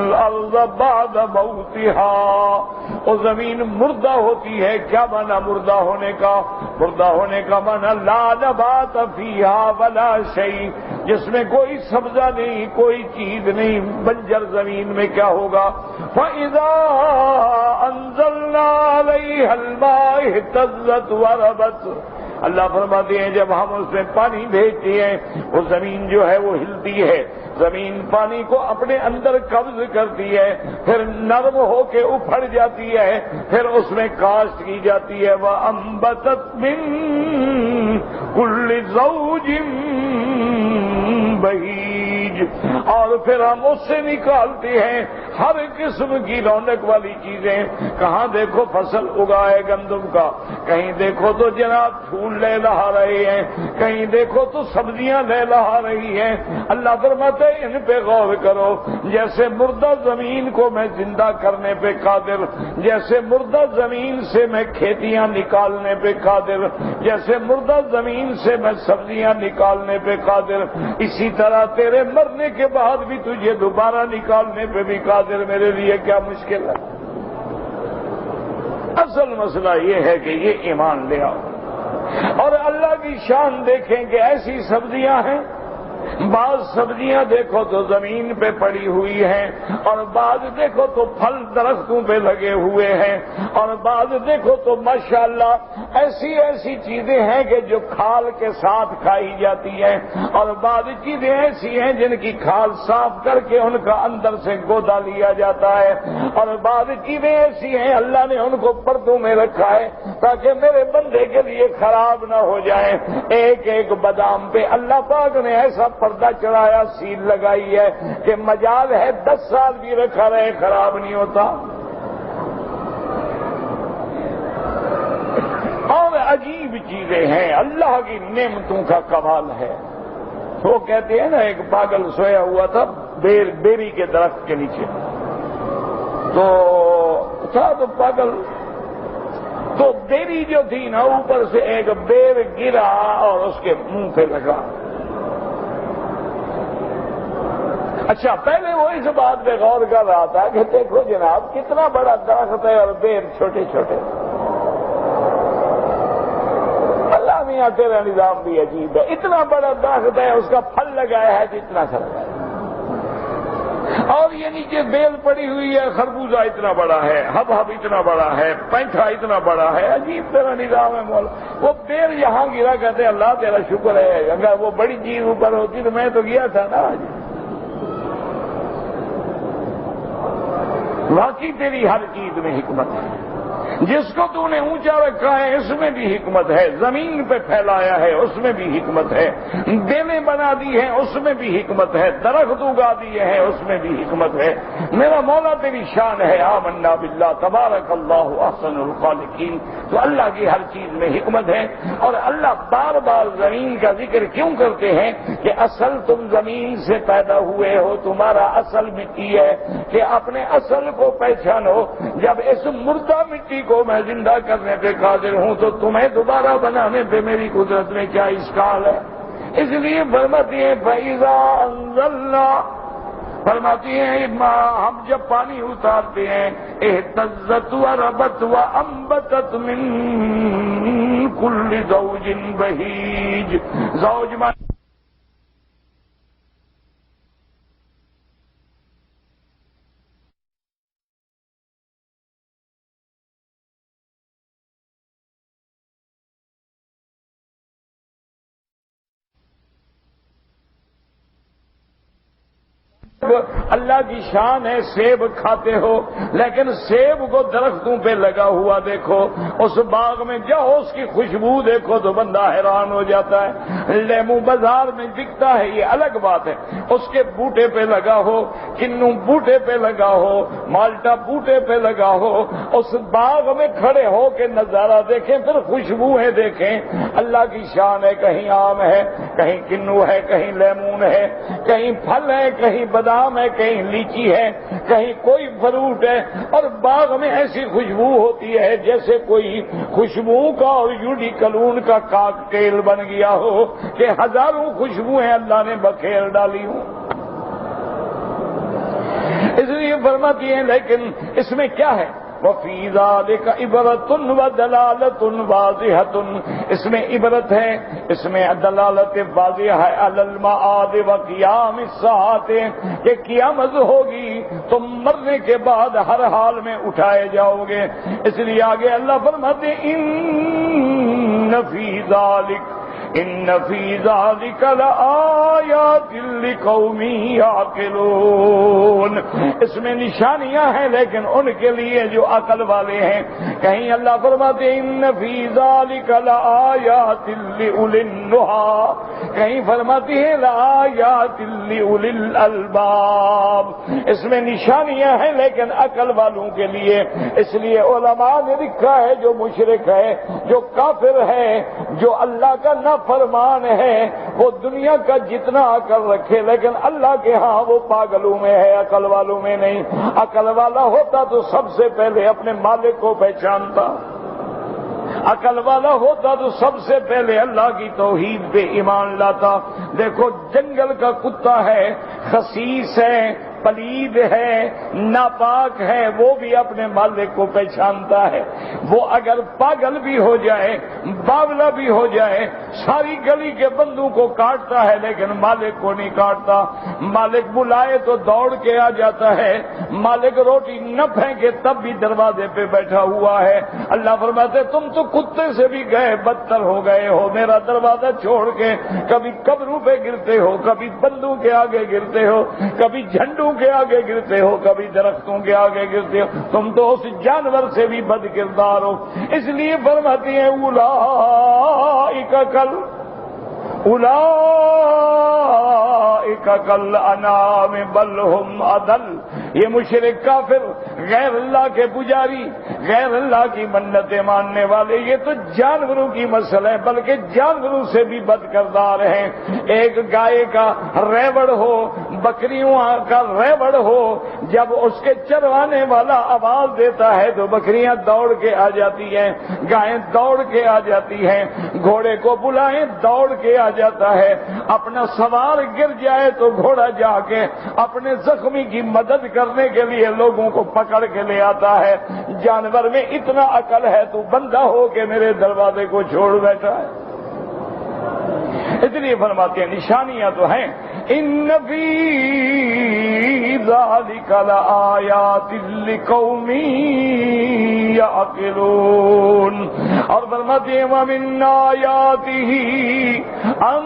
الْأَرْضَ بَعْدَ مَوْتِهَا، وہ زمین مردہ ہوتی ہے۔ کیا معنی مردہ ہونے کا؟ مردہ ہونے کا معنی لا نبات فیہا ولا شیء، جس میں کوئی سبزہ نہیں، کوئی چیز نہیں، بنجر زمین میں کیا ہوگا؟ فَإِذَا أَنزَلْنَا عَلَيْهَا الْمَاءَ اهْتَزَّتْ وَرَبَتْ، اللہ فرماتے ہیں جب ہم اس میں پانی بھیجتے ہیں وہ زمین جو ہے وہ ہلتی ہے، زمین پانی کو اپنے اندر قبض کرتی ہے، پھر نرم ہو کے اپھڑ جاتی ہے، پھر اس میں کاشت کی جاتی ہے۔ وَأَنبَتَتْ مِن كُلِّ زَوْجٍ بَهِيجٍ، اور پھر ہم اس سے نکالتے ہیں ہر قسم کی رونق والی چیزیں۔ کہاں دیکھو فصل اگا ہے گندم کا، کہیں دیکھو تو جناب پھول لے لہا رہے ہیں، کہیں دیکھو تو سبزیاں لے لہا رہی ہیں۔ اللہ فرماتے ہیں ان پہ غور کرو، جیسے مردہ زمین کو میں زندہ کرنے پہ قادر، جیسے مردہ زمین سے میں کھیتیاں نکالنے پہ قادر، جیسے مردہ زمین سے میں سبزیاں نکالنے پہ قادر، اسی طرح تیرے مرنے کے بعد بھی تجھے دوبارہ نکالنے پہ بھی قادر۔ میرے لیے کیا مشکل ہے؟ اصل مسئلہ یہ ہے کہ یہ ایمان لے آؤ، اور اللہ کی شان دیکھیں کہ ایسی سبزیاں ہیں، بعض سبزیاں دیکھو تو زمین پہ پڑی ہوئی ہیں، اور بعض دیکھو تو پھل درختوں پہ لگے ہوئے ہیں، اور بعض دیکھو تو ماشاءاللہ ایسی ایسی چیزیں ہیں کہ جو کھال کے ساتھ کھائی جاتی ہیں، اور بعض چیزیں ایسی ہیں جن کی کھال صاف کر کے ان کا اندر سے گودا لیا جاتا ہے، اور بعض چیزیں ایسی ہیں اللہ نے ان کو پردوں میں رکھا ہے تاکہ میرے بندے کے لیے خراب نہ ہو جائیں۔ ایک ایک بادام پہ اللہ پاک نے ایسا پردہ چڑھایا، سیل لگائی ہے کہ مجال ہے 10 سال بھی رکھا رہے خراب نہیں ہوتا۔ اور عجیب چیزیں ہیں، اللہ کی نعمتوں کا کمال ہے۔ وہ کہتے ہیں نا ایک پاگل سویا ہوا تھا بیری کے درخت کے نیچے، تو پاگل تو بیری جو تھی نا اوپر سے ایک بیر گرا اور اس کے منہ پہ لگا۔ اچھا پہلے وہ اس بات پہ غور کر رہا تھا کہ دیکھو جناب کتنا بڑا درخت ہے اور بیر چھوٹے چھوٹے۔ اللہ میاں تیرا نظام بھی عجیب ہے، اتنا بڑا درخت ہے اس کا پھل لگایا ہے جتنا سا لگایا، اور یہ نیچے بیل پڑی ہوئی ہے، خربوزہ اتنا بڑا ہے، ہب اتنا بڑا ہے، پینٹھا اتنا بڑا ہے، عجیب تیرا نظام ہے مولا۔ وہ بیر یہاں گرا، کہتے اللہ تیرا شکر ہے، اگر وہ بڑی چیز اوپر ہوتی تو میں تو گیا تھا نا۔ واقعی تیری ہر چیز میں حکمت ہے، جس کو تو نے اونچا رکھا ہے اس میں بھی حکمت ہے، زمین پہ پھیلایا ہے اس میں بھی حکمت ہے، بیلیں بنا دی ہیں اس میں بھی حکمت ہے، درخت اگا دیے ہیں اس میں بھی حکمت ہے۔ میرا مولا تیری شان ہے، آمنا باللہ تبارک اللہ احسن الخالقین۔ تو اللہ کی ہر چیز میں حکمت ہے، اور اللہ بار بار زمین کا ذکر کیوں کرتے ہیں کہ اصل تم زمین سے پیدا ہوئے ہو، تمہارا اصل مٹی ہے، کہ اپنے اصل کو پہچانو۔ جب اس مردہ مٹی کو میں زندہ کرنے پہ قادر ہوں تو تمہیں دوبارہ بنانے پہ میری قدرت میں کیا اشکال ہے؟ اس لیے فرماتی ہیں فَإِذَا أَنزَلْنَا، فرماتی ہیں ہم جب پانی اتارتے ہیں اهتزت وربت وانبتت من كل زوج بهيج، زوج اللہ کی شان ہے، سیب کھاتے ہو لیکن سیب کو درختوں پہ لگا ہوا دیکھو، اس باغ میں جاؤ اس کی خوشبو دیکھو تو بندہ حیران ہو جاتا ہے۔ لیمو بازار میں بکتا ہے یہ الگ بات ہے، اس کے بوٹے پہ لگا ہو، کنو بوٹے پہ لگا ہو، مالٹا بوٹے پہ لگا ہو، اس باغ میں کھڑے ہو کے نظارہ دیکھیں، پھر خوشبوئیں دیکھیں۔ اللہ کی شان ہے، کہیں آم ہے، کہیں کنو ہے، کہیں لیمون ہے، کہیں پھل ہے، کہیں بادام ہے، کہیں لیچی ہے، کہیں کوئی فروٹ ہے، اور باغ میں ایسی خوشبو ہوتی ہے جیسے کوئی خوشبو کا اور یوڈی کلون کا کاکٹیل بن گیا ہو کہ ہزاروں خوشبوئیں اللہ نے بکھیر ڈالی ہوں۔ اس لیے فرماتی ہیں لیکن اس میں کیا ہے؟ وَفِي ذَلِكَ عِبْرَةٌ وَدَلَالَةٌ وَاضِحَةٌ، اس میں عبرت ہے، اس میں دلالت واضح ہے، عَلَى الْمَعَادِ وَقِيَامِ السَّاعَةِ، کہ قیامت ہوگی تم مرنے کے بعد ہر حال میں اٹھائے جاؤ گے۔ اس لیے آگے اللہ فرماتے ہیں إِنَّ فِي ذَلِكَ لَآيَاتٍ لِقَوْمٍ يَعْقِلُونَ، اس میں نشانیاں ہیں لیکن ان کے لیے جو عقل والے ہیں۔ کہیں اللہ فرماتے ہیں إِنَّ فِي ذَلِكَ لَآيَاتٍ لِأُولِي النُّهَىٰ، کہیں فرماتی ہے لَآيَاتٍ لِأُولِي الْأَلْبَابِ، اس میں نشانیاں ہیں لیکن عقل والوں کے لیے۔ اس لیے علماء نے لکھا ہے جو مشرک ہے، جو کافر ہے، جو اللہ کا فرمان ہے، وہ دنیا کا جتنا عقل رکھے لیکن اللہ کے ہاں وہ پاگلوں میں ہے، عقل والوں میں نہیں۔ عقل والا ہوتا تو سب سے پہلے اپنے مالک کو پہچانتا، عقل والا ہوتا تو سب سے پہلے اللہ کی توحید پہ ایمان لاتا۔ دیکھو جنگل کا کتا ہے، خسیس ہے، پلید ہے، ناپاک ہے، وہ بھی اپنے مالک کو پہچانتا ہے۔ وہ اگر پاگل بھی ہو جائے، باولا بھی ہو جائے، ساری گلی کے بندوں کو کاٹتا ہے لیکن مالک کو نہیں کاٹتا۔ مالک بلائے تو دوڑ کے آ جاتا ہے، مالک روٹی نہ پھینکے تب بھی دروازے پہ بیٹھا ہوا ہے۔ اللہ فرماتے تم تو کتے سے بھی گئے بدتر ہو گئے ہو، میرا دروازہ چھوڑ کے کبھی قبروں پہ گرتے ہو، کبھی بندوں کے آگے گرتے ہو، کبھی جھنڈوں کے آگے گرتے ہو، کبھی درختوں کے آگے گرتے ہو، تم تو اس جانور سے بھی بد کردار ہو۔ اس لیے فرماتی ہیں اولئک کالانعام بل ہم اضل، یہ مشرک کافر، غیر اللہ کے پجاری، غیر اللہ کی منتیں ماننے والے، یہ تو جانوروں کی مسل ہے، بلکہ جانوروں سے بھی بد کردار ہیں۔ ایک گائے کا ریوڑ ہو، بکریوں کا ریوڑ ہو، جب اس کے چروانے والا آواز دیتا ہے تو بکریاں دوڑ کے آ جاتی ہیں، گائیں دوڑ کے آ جاتی ہیں، گھوڑے کو بلائیں دوڑ کے آ جاتا ہے، اپنا سوار گر جائے تو گھوڑا جا کے اپنے زخمی کی مدد کرنے کے لیے لوگوں کو پکڑ کے لے آتا ہے۔ جانور میں اتنا عقل ہے تو بندہ ہو کے میرے دروازے کو چھوڑ بیٹھا ہے۔ اس لیے فرماتے ہیں نشانیاں تو ہیں، ان فی ذالک لآیات لقوم یعقلون، اور فرماتے ہیں ومن آیاتہ ان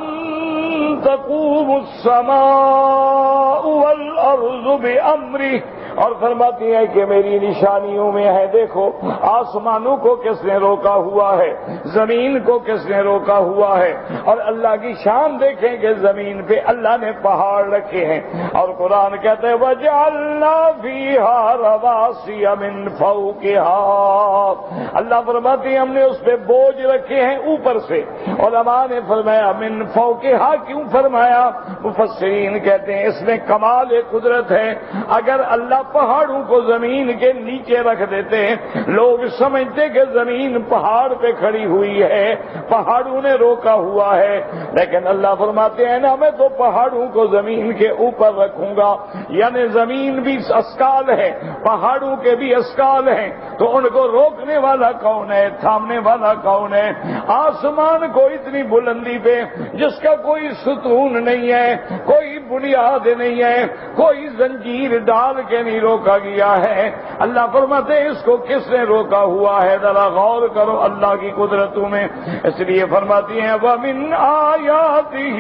تقوم السماء والارض بامرہ اور فرماتی ہیں کہ میری نشانیوں میں ہے، دیکھو آسمانوں کو کس نے روکا ہوا ہے، زمین کو کس نے روکا ہوا ہے، اور اللہ کی شان دیکھیں کہ زمین پہ اللہ نے پہاڑ رکھے ہیں، اور قرآن کہتے ہیں وَجَعَلْنَا فِيهَا رَوَاسِيَ مِن فَوْقِهَا، اللہ فرماتے ہیں ہم نے اس پہ بوجھ رکھے ہیں اوپر سے۔ علماء نے فرمایا من فوقها کیوں فرمایا؟ مفسرین کہتے ہیں اس میں کمال قدرت ہے۔ اگر اللہ پہاڑوں کو زمین کے نیچے رکھ دیتے ہیں، لوگ سمجھتے کہ زمین پہاڑ پہ کھڑی ہوئی ہے، پہاڑوں نے روکا ہوا ہے، لیکن اللہ فرماتے ہیں نا میں تو پہاڑوں کو زمین کے اوپر رکھوں گا، یعنی زمین بھی اسکال ہے، پہاڑوں کے بھی اسکال ہیں، تو ان کو روکنے والا کون ہے، تھامنے والا کون ہے؟ آسمان کو اتنی بلندی پہ جس کا کوئی ستون نہیں ہے، کوئی بنیاد نہیں ہے، کوئی زنجیر ڈال کے نہیں روکا گیا ہے، اللہ فرماتے ہیں اس کو کس نے روکا ہوا ہے؟ ذرا غور کرو اللہ کی قدرتوں میں۔ اس لیے فرماتی ہیں وَمِنْ آيَاتِهِ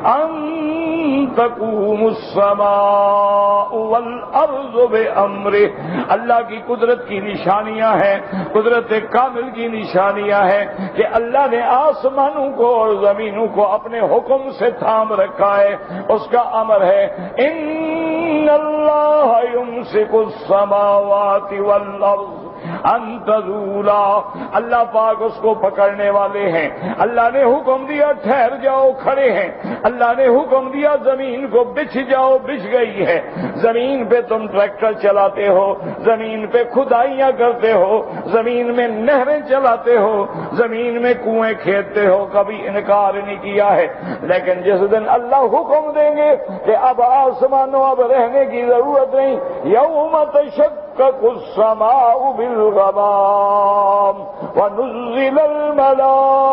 أَن تَقُومُ السَّمَاءُ وَالْأَرْضُ بِأَمْرِهِ، اللہ کی قدرت کی نشانیاں ہیں، قدرت کامل کی نشانیاں ہیں کہ اللہ نے آسمانوں کو اور زمینوں کو اپنے حکم سے تھام رکھا ہے، اس کا امر ہے ان اللہ یمسک السماوات والارض ان تزولا، اللہ پاک اس کو پکڑنے والے ہیں، اللہ نے حکم دیا ٹھہر جاؤ کھڑے ہیں، اللہ نے حکم دیا زمین کو بچھ جاؤ بچھ گئی ہے، زمین پہ تم ٹریکٹر چلاتے ہو، زمین پہ کھدائیاں کرتے ہو، زمین میں نہریں چلاتے ہو، زمین میں کنویں کھیدتے ہو، کبھی انکار نہیں کیا ہے، لیکن جس دن اللہ حکم دیں گے کہ اب آسمانوں اب رہنے کی ضرورت نہیں، یوم تشقق السماء بالغمام ونزل الملائکہ،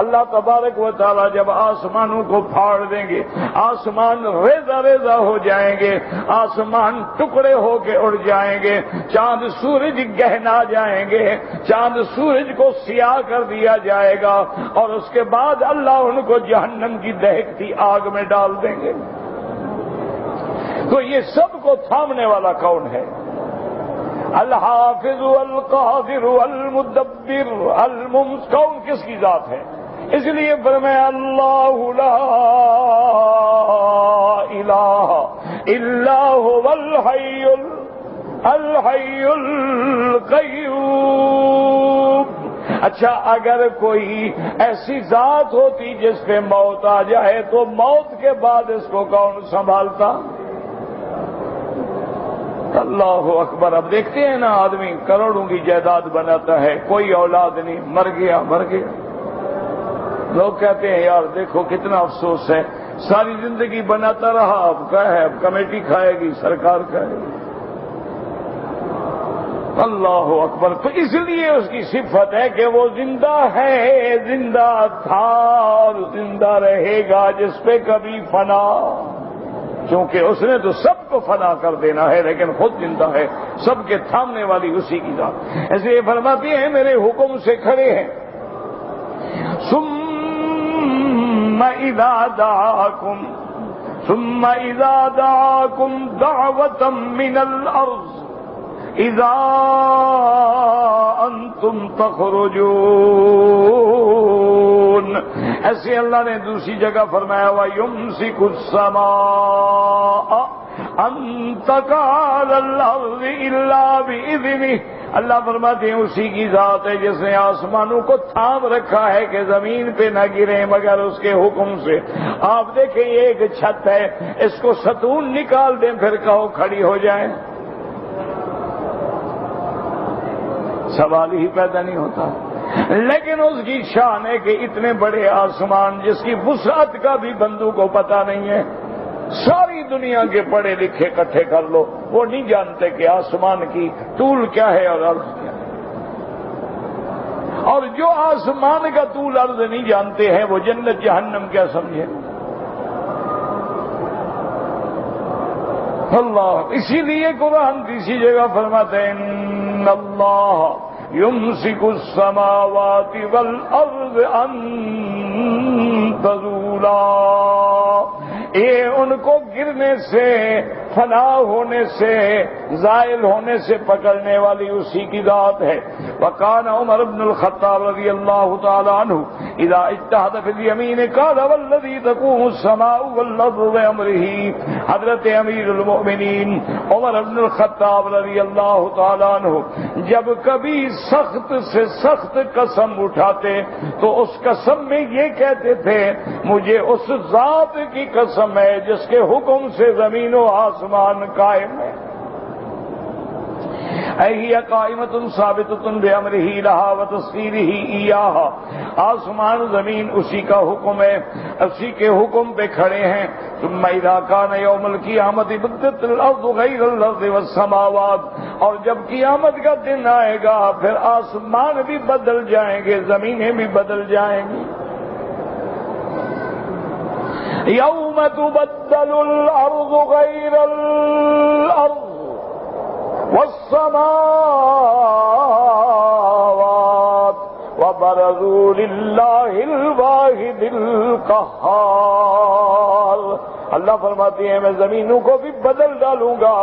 اللہ تبارک و تعالی جب آسمانوں کو پھاڑ دیں گے، آسمان ریزہ ریزہ ہو جائیں گے، آسمان ٹکڑے ہو کے اڑ جائیں گے، چاند سورج گہنا جائیں گے، چاند سورج کو سیاہ کر دیا جائے گا، اور اس کے بعد اللہ ان کو جہنم کی دہکتی آگ میں ڈال دیں گے۔ تو یہ سب کو تھامنے والا کون ہے؟ الحافظ القادر المدبر کون کس کی ذات ہے؟ اس لیے فرمایا اللہ لا الہ الا هو الحی القیوم۔ اچھا اگر کوئی ایسی ذات ہوتی جس پہ موت آ جائے تو موت کے بعد اس کو کون سنبھالتا؟ اللہ اکبر۔ اب دیکھتے ہیں نا آدمی کروڑوں کی جائیداد بناتا ہے، کوئی اولاد نہیں، مر گیا۔ لوگ کہتے ہیں یار دیکھو کتنا افسوس ہے، ساری زندگی بناتا رہا، اب کیا ہے، اب کمیٹی کھائے گی، سرکار کھائے گی۔ اللہ اکبر۔ تو اس لیے اس کی صفت ہے کہ وہ زندہ ہے، زندہ تھا اور زندہ رہے گا، جس پہ کبھی فنا، کیونکہ اس نے تو سب کو فنا کر دینا ہے لیکن خود زندہ ہے، سب کے تھامنے والی اسی کی ذات۔ ایسے یہ فرماتی ہیں میرے حکم سے کھڑے ہیں۔ ثم اذا دعاكم دعوة من الارض اذا انتم تخرجون، ایسے اللہ نے دوسری جگہ فرمایا وَيُمْسِكُ السَّمَاءَ أَن تَقَعَ عَلَى الْأَرْضِ إِلَّا بِإِذْنِهِ، اللہ فرماتے ہیں اسی کی ذات ہے جس نے آسمانوں کو تھام رکھا ہے کہ زمین پہ نہ گریں مگر اس کے حکم سے۔ آپ دیکھیں یہ ایک چھت ہے، اس کو ستون نکال دیں پھر کہو کھڑی ہو جائیں، سوال ہی پیدا نہیں ہوتا۔ لیکن اس کی شان ہے کہ اتنے بڑے آسمان جس کی وسعت کا بھی بندوں کو پتہ نہیں ہے، ساری دنیا کے پڑھے لکھے اکٹھے کر لو، وہ نہیں جانتے کہ آسمان کی طول کیا ہے اور عرض کیا ہے، اور جو آسمان کا طول عرض نہیں جانتے ہیں وہ جنت جہنم کیا سمجھے۔ اللہ، اسی لیے قرآن کسی جگہ فرماتے ہیں ان اللہ یمسک السماوات والارض ان تزولا، یہ ان کو گرنے سے فنا ہونے سے زائل ہونے سے پکڑنے والی اسی کی ذات ہے۔ وکان عمر بن الخطاب رضی اللہ تعالی عنہ اذا اجتہد فی الیمین قال والذی تقوم السماء والارض بامرہ۔ حضرت امیر المؤمنین عمر بن الخطاب رضی اللہ تعالی عنہ جب کبھی سخت سے سخت قسم اٹھاتے تو اس قسم میں یہ کہتے تھے مجھے اس ذات کی قسم ہے جس کے حکم سے زمین و آسمان قائم ہے۔ اہی قائمۃ ثابتۃ بامرہ لہا وتسخیرہ ایاہا۔ آسمان زمین اسی کا حکم ہے، اسی کے حکم پہ کھڑے ہیں۔ ثم اذا کان یوم القیامۃ بدت الارض غیر الارض والسماوات۔ اور جب قیامت کا دن آئے گا پھر آسمان بھی بدل جائیں گے، زمینیں بھی بدل جائیں گی۔ یوم تبدل الارض غیر الارض والسماوات وبرزوا للہ الواحد القہار۔ اللہ فرماتے ہیں میں زمینوں کو بھی بدل ڈالوں گا،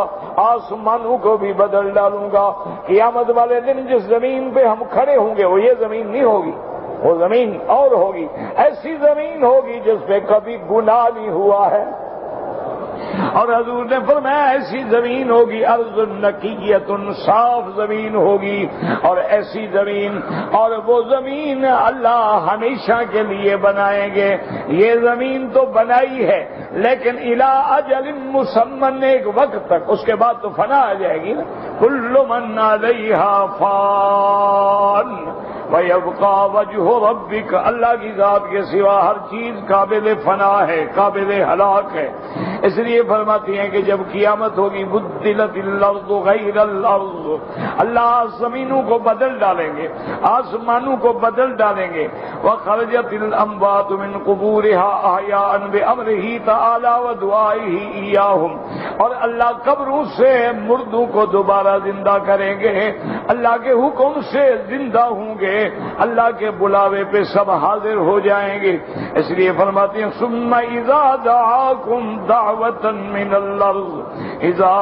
آسمانوں کو بھی بدل ڈالوں گا۔ قیامت والے دن جس زمین پہ ہم کھڑے ہوں گے وہ یہ زمین نہیں ہوگی، وہ زمین اور ہوگی، ایسی زمین ہوگی جس پہ کبھی گناہ نہیں ہوا ہے۔ اور حضور نے فرمایا ایسی زمین ہوگی ارض نقیۃ، صاف زمین ہوگی، اور ایسی زمین، اور وہ زمین اللہ ہمیشہ کے لیے بنائیں گے۔ یہ زمین تو بنائی ہے لیکن الی اجل مسمى، ایک وقت تک، اس کے بعد تو فنا آ جائے گی نا۔ کل من علیہا فان وَيَبْقَى وَجْهُ رَبِّكَ، اللہ کی ذات کے سوا ہر چیز قابل فنا ہے، قابل ہلاک ہے۔ اس لیے فرماتی ہیں کہ جب قیامت ہوگی بدلت الارض غیر الارض، اللہ زمینوں کو بدل ڈالیں گے، آسمانوں کو بدل ڈالیں گے۔ وَخَرَجَتِ الْأَمْوَاتُ مِنْ قُبُورِهَا أَحْيَاءً بِأَمْرِهِ تَعَالَى وَدُعَائِهِ إِيَّاهُمْ، اور اللہ قبروں سے مردوں کو دوبارہ زندہ کریں گے، اللہ کے حکم سے زندہ ہوں گے، اللہ کے بلاوے پہ سب حاضر ہو جائیں گے۔ اس لیے فرماتے ہیں ثم اذا دعاکم دعوة من الارض اذا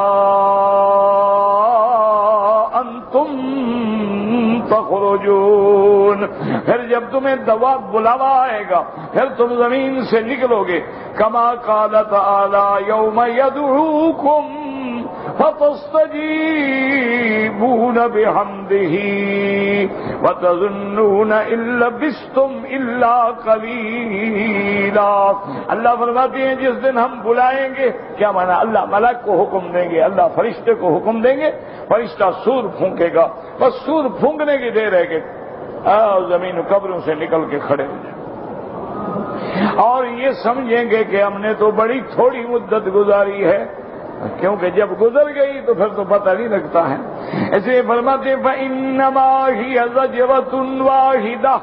انتم تخرجون، پھر جب تمہیں بلاوا آئے گا پھر تم زمین سے نکلو گے۔ کما قال تعالی یوم یدعوکم فَتَسْتَجِيبُونَ بِحَمْدِهِ وَتَظُنُّونَ إِن لَّبِثْتُمْ إِلَّا قَلِيلًا۔ اللہ فرماتے ہیں جس دن ہم بلائیں گے، کیا مانا؟ اللہ ملک کو حکم دیں گے، اللہ فرشتے کو حکم دیں گے، فرشتہ سور پھونکے گا، بس سور پھونکنے کی دیر ہے کہ زمین قبروں سے نکل کے کھڑے ہو جائیں، اور یہ سمجھیں گے کہ ہم نے تو بڑی تھوڑی مدت گزاری ہے، کیونکہ جب گزر گئی تو پھر تو پتہ نہیں لگتا ہے۔ ایسے فرماتے فَإِنَّمَا هِيَ زَجْرَةٌ وَاحِدَةٌ،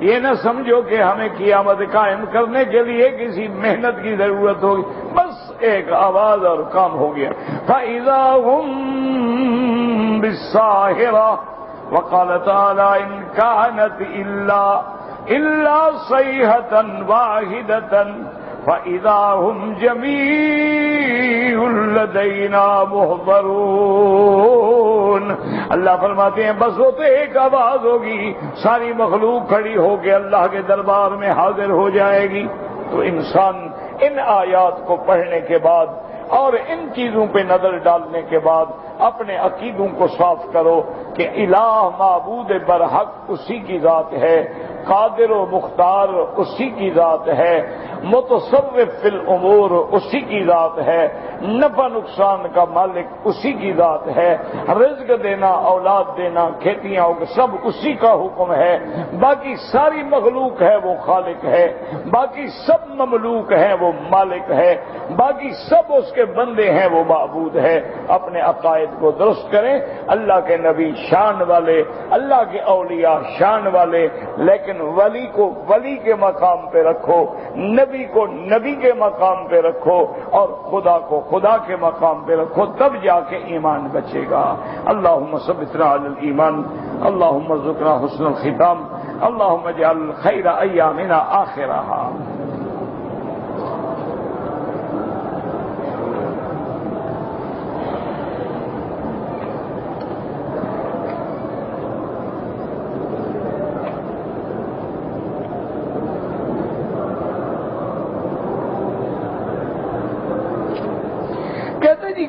یہ نہ سمجھو کہ ہمیں قیامت قائم کرنے کے لیے کسی محنت کی ضرورت ہوگی، بس ایک آواز اور کام ہو گیا۔ فَإِذَا هُمْ بِالسَّاهِرَةِ وَقَالَ تَعَالَى إِنْ كَانَتْ إِلَّا صَيْحَةً وَاحِدَةً فَإِذَا هُمْ جَمِيعٌ لَدَيْنَا مُحْضَرُونَ۔ اللہ فرماتے ہیں بس وہ تو ایک آواز ہوگی، ساری مخلوق کھڑی ہو کے اللہ کے دربار میں حاضر ہو جائے گی۔ تو انسان ان آیات کو پڑھنے کے بعد اور ان چیزوں پہ نظر ڈالنے کے بعد اپنے عقیدوں کو صاف کرو کہ الہ معبود برحق اسی کی ذات ہے، قادر و مختار اسی کی ذات ہے، متصرف فی الامور اسی کی ذات ہے، نفع نقصان کا مالک اسی کی ذات ہے، رزق دینا، اولاد دینا، کھیتیاں سب اسی کا حکم ہے۔ باقی ساری مخلوق ہے وہ خالق ہے، باقی سب مملوک ہیں وہ مالک ہے، باقی سب اس کے بندے ہیں وہ معبود ہے۔ اپنے عقائد کو درست کریں، اللہ کے نبی شان والے، اللہ کے اولیاء شان والے، لیکن ولی کو ولی کے مقام پہ رکھو، نبی کو نبی کے مقام پہ رکھو، اور خدا کو خدا کے مقام پہ رکھو، تب جا کے ایمان بچے گا۔ اللہم ثبتنا علی الایمان، اللہم ارزقنا حسن الختام، اللہم اجعل خیر ایامنا آخرہا۔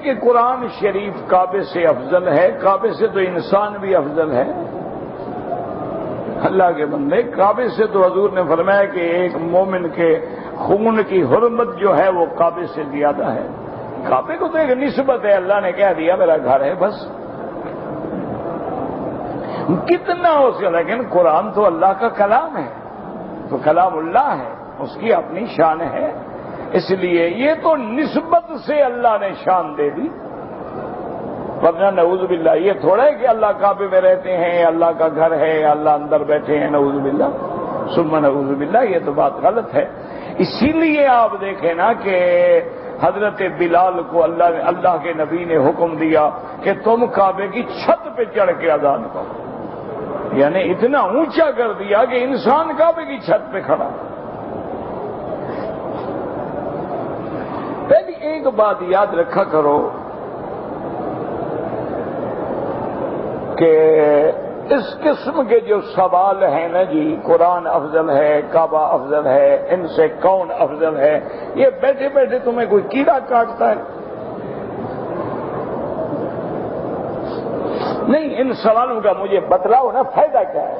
کہ قرآن شریف کعبے سے افضل ہے، کعبے سے تو انسان بھی افضل ہے۔ اللہ کے بندے، کعبے سے تو حضور نے فرمایا کہ ایک مومن کے خون کی حرمت جو ہے وہ کعبے سے زیادہ ہے۔ کعبے کو تو ایک نسبت ہے، اللہ نے کہہ دیا میرا گھر ہے بس، کتنا ہو سکے، لیکن قرآن تو اللہ کا کلام ہے، تو کلام اللہ ہے، اس کی اپنی شان ہے، اس لیے یہ تو نسبت سے اللہ نے شان دے دی، ورنہ نعوذ باللہ یہ تھوڑا ہے کہ اللہ کعبے میں رہتے ہیں، اللہ کا گھر ہے، اللہ اندر بیٹھے ہیں، نعوذ باللہ ثم نعوذ باللہ، یہ تو بات غلط ہے۔ اسی لیے آپ دیکھیں نا کہ حضرت بلال کو اللہ کے نبی نے حکم دیا کہ تم کعبے کی چھت پہ چڑھ کے اذان کرو، یعنی اتنا اونچا کر دیا کہ انسان کعبے کی چھت پہ کھڑا۔ پہلی ایک بات یاد رکھا کرو کہ اس قسم کے جو سوال ہیں نا جی، قرآن افضل ہے، کعبہ افضل ہے، ان سے کون افضل ہے، یہ بیٹھے بیٹھے تمہیں کوئی کیڑا کاٹتا ہے؟ نہیں، ان سوالوں کا مجھے بتلاؤ نا، فائدہ کیا ہے؟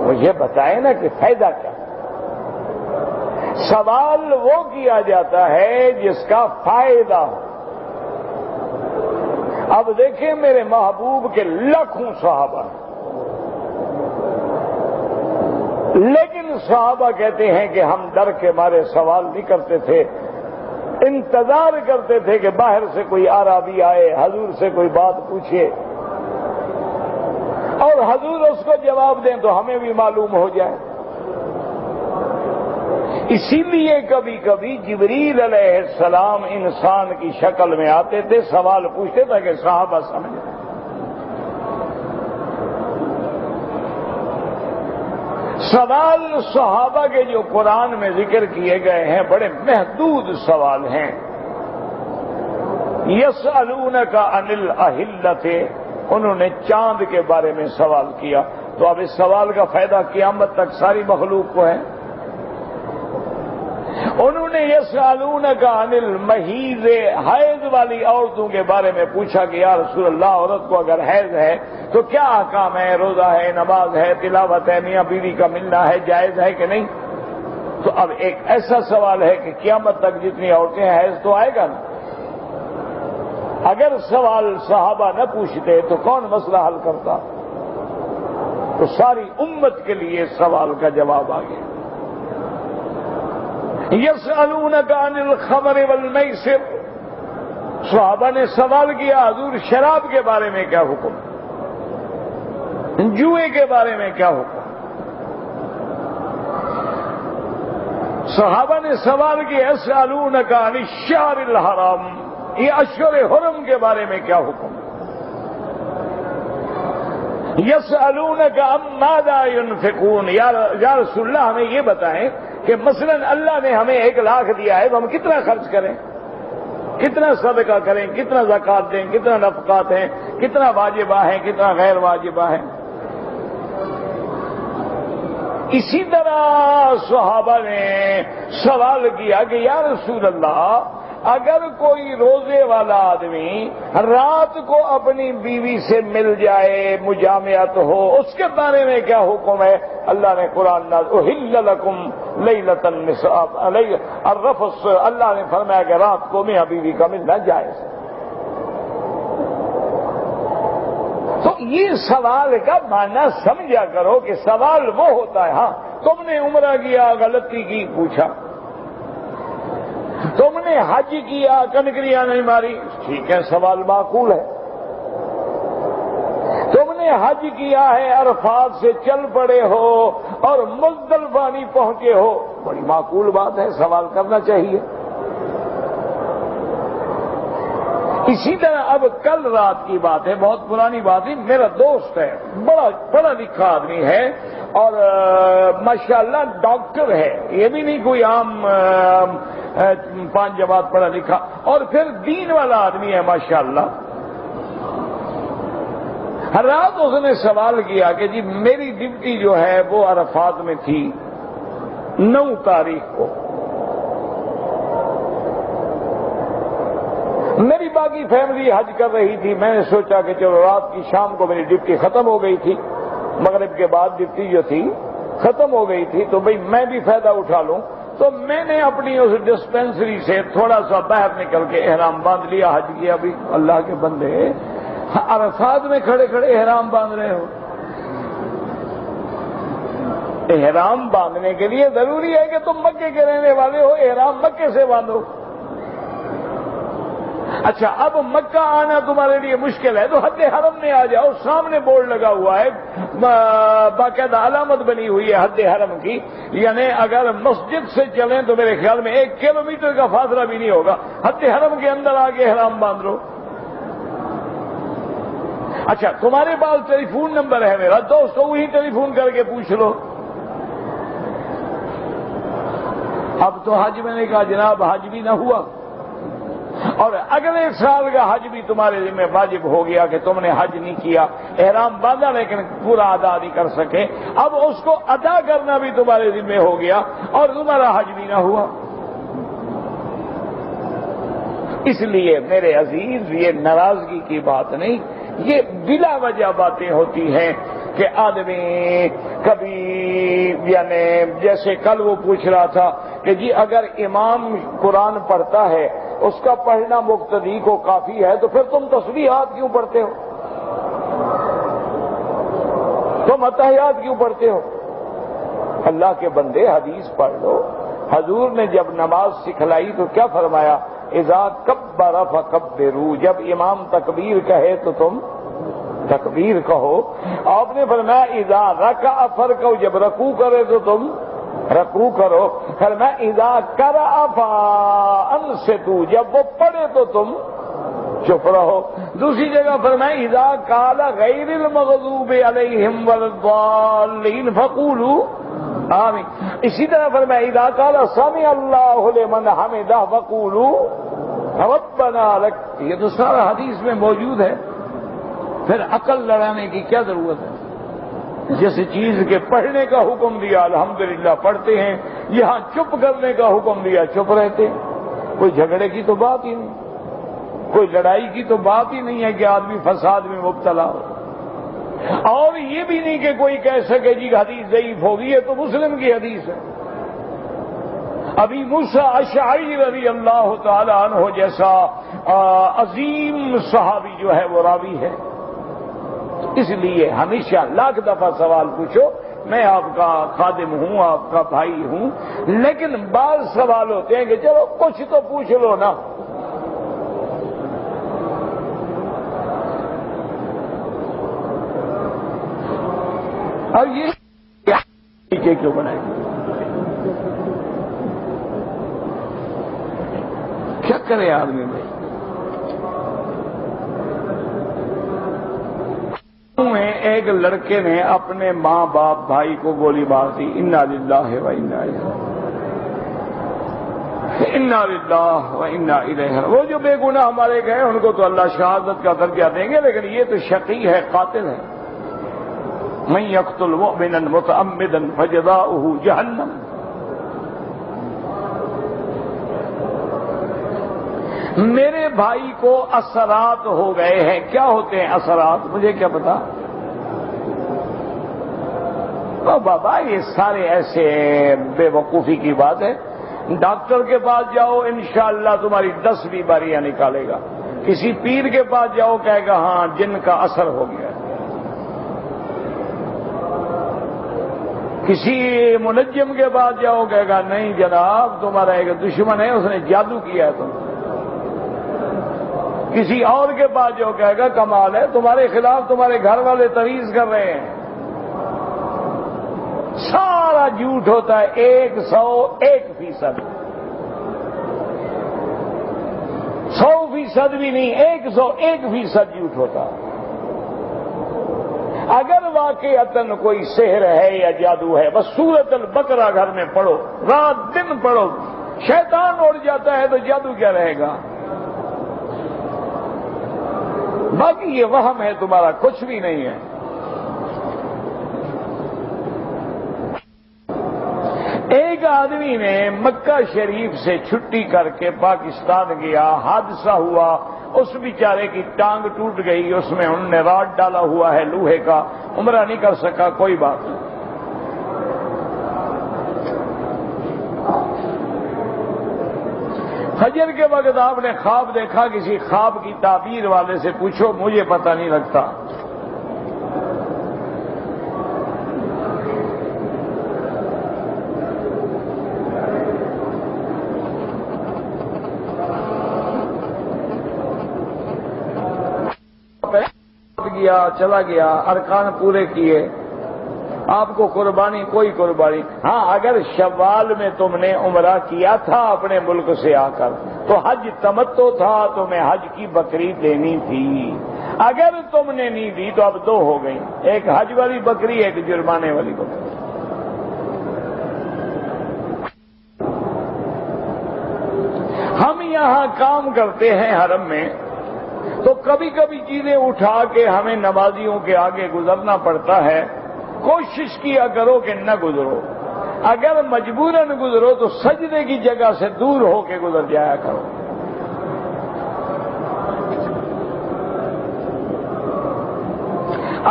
مجھے بتائیں نا کہ فائدہ کیا ہے؟ سوال وہ کیا جاتا ہے جس کا فائدہ ہو۔ اب دیکھیں میرے محبوب کے لاکھوں صحابہ، لیکن صحابہ کہتے ہیں کہ ہم ڈر کے مارے سوال نہیں کرتے تھے، انتظار کرتے تھے کہ باہر سے کوئی اعرابی آئے، حضور سے کوئی بات پوچھے اور حضور اس کو جواب دیں تو ہمیں بھی معلوم ہو جائے۔ اسی لیے کبھی کبھی جبریل علیہ السلام انسان کی شکل میں آتے تھے، سوال پوچھتے تھے کہ صحابہ سمجھیں۔ سوال صحابہ کے جو قرآن میں ذکر کیے گئے ہیں بڑے محدود سوال ہیں۔ یسألونک عن الأہلۃ، انہوں نے چاند کے بارے میں سوال کیا، تو اب اس سوال کا فائدہ قیامت تک ساری مخلوق کو ہے۔ انہوں نے یسألونک عن المحیض، حیض والی عورتوں کے بارے میں پوچھا کہ یا رسول اللہ، عورت کو اگر حیض ہے تو کیا احکام ہے، روزہ ہے، نماز ہے، تلاوت ہے، میاں بیوی کا ملنا ہے، جائز ہے کہ نہیں؟ تو اب ایک ایسا سوال ہے کہ قیامت تک جتنی عورتیں ہیں حیض تو آئے گا نا۔ اگر سوال صحابہ نہ پوچھتے تو کون مسئلہ حل کرتا؟ تو ساری امت کے لیے سوال کا جواب آ گیا۔ یسألونک عن الخمر والمیسر، صحابہ نے سوال کیا حضور شراب کے بارے میں کیا حکم، جوئے کے بارے میں کیا حکم؟ صحابہ نے سوال کیا یسألونک عن الشہر الحرام، یہ اشہر حرم کے بارے میں کیا حکم؟ یسألونک ماذا ينفقون، یا رسول اللہ ہمیں یہ بتائیں کہ مثلا اللہ نے ہمیں 1,00,000 دیا ہے تو ہم کتنا خرچ کریں، کتنا صدقہ کریں، کتنا زکوٰۃ دیں، کتنا نفقات ہیں، کتنا واجبہ ہیں، کتنا غیر واجبہ ہیں۔ اسی طرح صحابہ نے سوال کیا کہ یا رسول اللہ، اگر کوئی روزے والا آدمی رات کو اپنی بیوی سے مل جائے، مجامعت ہو، اس کے بارے میں کیا حکم ہے؟ اللہ نے قرآن نازل احل لکم لیلۃ النساء الرفث، اللہ نے فرمایا کہ رات کو میاں بیوی کا ملنا جائز ہے۔ تو یہ سوال کا معنی سمجھا کرو کہ سوال وہ ہوتا ہے، ہاں تم نے عمرہ کیا غلطی کی پوچھا، تم نے حج کیا کنکریاں نہیں ماری، ٹھیک ہے سوال معقول ہے، تم نے حج کیا ہے عرفات سے چل پڑے ہو اور مزدلفہ نہیں پہنچے ہو، بڑی معقول بات ہے، سوال کرنا چاہیے۔ اسی طرح اب کل رات کی بات ہے، بہت پرانی بات ہے، میرا دوست ہے، بڑا پڑھا لکھا آدمی ہے اور ماشاءاللہ ڈاکٹر ہے، یہ بھی نہیں کوئی عام 5 جماعت پڑھا لکھا، اور پھر دین والا آدمی ہے ماشاءاللہ۔ ہر رات اس نے سوال کیا کہ جی میری ڈیوٹی جو ہے وہ عرفات میں تھی 9 تاریخ کو، میری باقی فیملی حج کر رہی تھی، میں نے سوچا کہ چلو رات کی شام کو میری ڈپٹی ختم ہو گئی تھی، مغرب کے بعد ڈپٹی جو تھی ختم ہو گئی تھی، تو بھئی میں بھی فائدہ اٹھا لوں، تو میں نے اپنی اس ڈسپینسری سے تھوڑا سا باہر نکل کے احرام باندھ لیا، حج کیا بھی۔ اللہ کے بندے عرفات میں کھڑے کھڑے احرام باندھ رہے ہو۔ احرام باندھنے کے لیے ضروری ہے کہ تم مکے کے رہنے والے ہو، احرام مکے سے باندھو۔ اچھا، اب مکہ آنا تمہارے لیے مشکل ہے تو حد حرم میں آ جاؤ، سامنے بورڈ لگا ہوا ہے، باقاعدہ علامت بنی ہوئی ہے حد حرم کی، یعنی اگر مسجد سے چلیں تو میرے خیال میں 1 کلومیٹر کا فاصلہ بھی نہیں ہوگا، حد حرم کے اندر آ کے احرام باندھ لو۔ اچھا، تمہارے پاس ٹیلی فون نمبر ہے میرا، دوست کو وہی ٹیلی فون کر کے پوچھ لو۔ اب تو حج میں نے کہا جناب حج بھی نہ ہوا، اور اگلے سال کا حج بھی تمہارے ذمہ واجب ہو گیا کہ تم نے حج نہیں کیا، احرام باندھا لیکن پورا ادا نہیں کر سکے، اب اس کو ادا کرنا بھی تمہارے ذمہ ہو گیا اور تمہارا حج بھی نہ ہوا۔ اس لیے میرے عزیز یہ ناراضگی کی بات نہیں، یہ بلا وجہ باتیں ہوتی ہیں کہ آدمی کبھی، یعنی جیسے کل وہ پوچھ رہا تھا کہ جی اگر امام قرآن پڑھتا ہے اس کا پڑھنا مقتدی کو کافی ہے تو پھر تم تسبیحات کیوں پڑھتے ہو، تم اتحیات کیوں پڑھتے ہو؟ اللہ کے بندے حدیث پڑھ لو، حضور نے جب نماز سکھلائی تو کیا فرمایا؟ اذا کبر فکبروا، جب امام تکبیر کہے تو تم تکبیر کہو۔ آپ نے فرمایا اذا رکع فرکعوا، جب رکوع کرے تو تم رکوع کرو۔ فرمایا اذا قرأ فانصتوا، جب وہ پڑھے تو تم چپ رہو۔ دوسری جگہ فرمایا اذا قال غیر المغضوب علیہم ولا الضالین فقولوا آمین۔ اسی طرح فرمایا اذا قال سمع اللہ لمن حمدہ فقولوا ربنا لک، یہ تو سارا حدیث میں موجود ہے، پھر عقل لڑانے کی کیا ضرورت ہے؟ جس چیز کے پڑھنے کا حکم دیا الحمدللہ پڑھتے ہیں، یہاں چپ کرنے کا حکم دیا چپ رہتے ہیں، کوئی جھگڑے کی تو بات ہی نہیں، کوئی لڑائی کی تو بات ہی نہیں ہے کہ آدمی فساد میں مبتلا ہو، اور یہ بھی نہیں کہ کوئی کہہ سکے جی حدیث ضعیف ہوگی، یہ تو مسلم کی حدیث ہے۔ ابی موسیٰ اشعری رضی اللہ تعالی عنہ جیسا عظیم صحابی جو ہے وہ راوی ہے۔ اس لیے ہمیشہ لاکھ دفعہ سوال پوچھو، میں آپ کا خادم ہوں، آپ کا بھائی ہوں، لیکن بعض سوال ہوتے ہیں کہ چلو کچھ تو پوچھ لو نا۔ اور یہ کیوں بنائے گی؟ کیا کرے آدمی بھائی؟ میں ایک لڑکے نے اپنے ماں باپ بھائی کو گولی مار دی، انا للہ و انا الیہ۔ وہ جو بے گناہ مارے گئے ان کو تو اللہ شہادت کا درجہ دیں گے، لیکن یہ تو شقی ہے، قاتل ہے۔ من یقتل مؤمنا متعمدا فجزاؤہ جہنم۔ میرے بھائی کو اثرات ہو گئے ہیں، کیا ہوتے ہیں اثرات؟ مجھے کیا پتا؟ بابا یہ سارے ایسے بے وقوفی کی بات ہے۔ ڈاکٹر کے پاس جاؤ انشاءاللہ تمہاری 10 بیماریاں نکالے گا، کسی پیر کے پاس جاؤ کہے گا ہاں جن کا اثر ہو گیا، کسی منجم کے پاس جاؤ کہے گا نہیں جناب تمہارا ایک دشمن ہے اس نے جادو کیا ہے تم، کسی اور کے پاس جو کہے گا کمال ہے تمہارے خلاف تمہارے گھر والے تویز کر رہے ہیں۔ سارا جھوٹ ہوتا ہے 101%، 100% بھی نہیں، 101% جھوٹ ہوتا ہے۔ اگر واقعتاً کوئی سحر ہے یا جادو ہے بس سورۃ البقرہ گھر میں پڑھو، رات دن پڑھو، شیطان اڑ جاتا ہے تو جادو کیا رہے گا؟ باقی یہ وہم ہے تمہارا، کچھ بھی نہیں ہے۔ ایک آدمی نے مکہ شریف سے چھٹی کر کے پاکستان گیا، حادثہ ہوا، اس بیچارے کی ٹانگ ٹوٹ گئی، اس میں انہوں نے راڈ ڈالا ہوا ہے لوہے کا، عمرہ نہیں کر سکا، کوئی بات نہیں۔ فجر کے وقت آپ نے خواب دیکھا، کسی خواب کی تعبیر والے سے پوچھو، مجھے پتہ نہیں لگتا۔ گیا چلا گیا، ارکان پورے کیے، آپ کو قربانی کوئی قربانی۔ ہاں، اگر شوال میں تم نے عمرہ کیا تھا اپنے ملک سے آ کر تو حج تمتع تھا، تمہیں حج کی بکری دینی تھی۔ اگر تم نے نہیں دی تو اب دو ہو گئی، ایک حج والی بکری، ایک جرمانے والی بکری۔ ہم یہاں کام کرتے ہیں حرم میں تو کبھی کبھی چیزیں اٹھا کے ہمیں نمازیوں کے آگے گزرنا پڑتا ہے، کوشش کیا کرو کہ نہ گزرو، اگر مجبوراً گزرو تو سجدے کی جگہ سے دور ہو کے گزر جایا کرو۔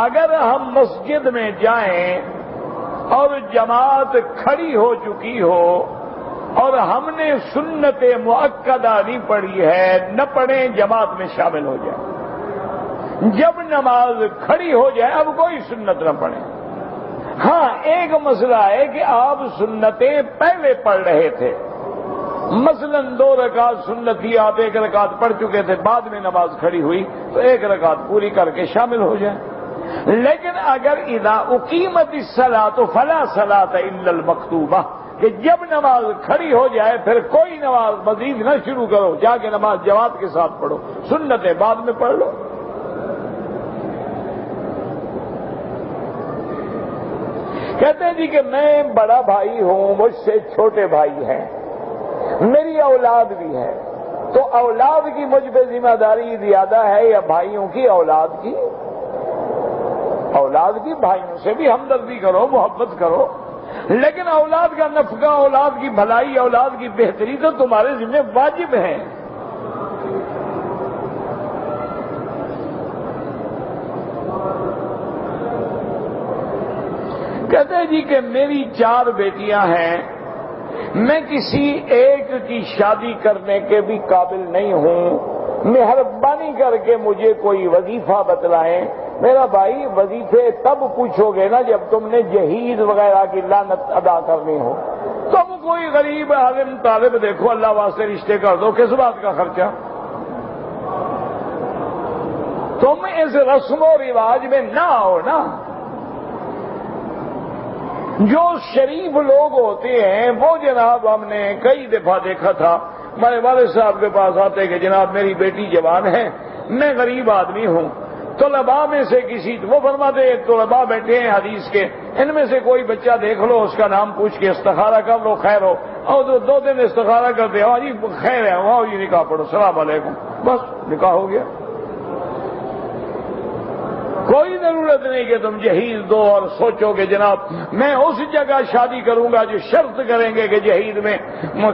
اگر ہم مسجد میں جائیں اور جماعت کھڑی ہو چکی ہو اور ہم نے سنت مؤکدہ نہیں پڑھی ہے، نہ پڑھیں، جماعت میں شامل ہو جائے۔ جب نماز کھڑی ہو جائے اب کوئی سنت نہ پڑھیں۔ ہاں، ایک مسئلہ ہے کہ آپ سنتیں پہلے پڑھ رہے تھے، مثلا 2 رکعت سنت تھی، آپ 1 رکعت پڑھ چکے تھے، بعد میں نماز کھڑی ہوئی تو 1 رکعت پوری کر کے شامل ہو جائیں۔ لیکن اگر اذا اقیمت الصلاۃ فلا صلاۃ الا المکتوبہ، کہ جب نماز کھڑی ہو جائے پھر کوئی نماز مزید نہ شروع کرو، جا کے نماز جماعت کے ساتھ پڑھو، سنتیں بعد میں پڑھ لو۔ کہتے ہیں جی کہ میں بڑا بھائی ہوں، مجھ سے چھوٹے بھائی ہیں، میری اولاد بھی ہے، تو اولاد کی مجھ پہ ذمہ داری زیادہ ہے یا بھائیوں کی اولاد کی؟ اولاد کی بھائیوں سے بھی ہمدردی کرو، محبت کرو، لیکن اولاد کا نفقہ، اولاد کی بھلائی، اولاد کی بہتری تو تمہارے ذمہ واجب ہے۔ کہتے ہیں جی کہ میری 4 بیٹیاں ہیں، میں کسی ایک کی شادی کرنے کے بھی قابل نہیں ہوں، مہربانی کر کے مجھے کوئی وظیفہ بتلائیں۔ میرا بھائی، وظیفے تب پوچھو گے نا جب تم نے جہیز وغیرہ کی لعنت ادا کرنی ہو۔ تم کوئی غریب عالم طالب دیکھو، اللہ واسطے رشتے کر دو، کس بات کا خرچہ؟ تم اس رسم و رواج میں نہ آؤ نا۔ جو شریف لوگ ہوتے ہیں وہ جناب ہم نے کئی دفعہ دیکھا تھا، ہمارے والد صاحب کے پاس آتے کہ جناب میری بیٹی جوان ہے، میں غریب آدمی ہوں، طلباء میں سے کسی، وہ فرماتے ہیں طلباء بیٹھے ہیں حدیث کے، ان میں سے کوئی بچہ دیکھ لو، اس کا نام پوچھ کے استخارہ کر لو، خیر ہو، اور 2 دن استخارہ کرتے ہو، جی خیر ہے، واؤ جی نکاح پڑھو، السلام علیکم، بس نکاح ہو گیا۔ کوئی ضرورت نہیں کہ تم جہیز دو اور سوچو کہ جناب میں اس جگہ شادی کروں گا جو شرط کریں گے کہ جہیز میں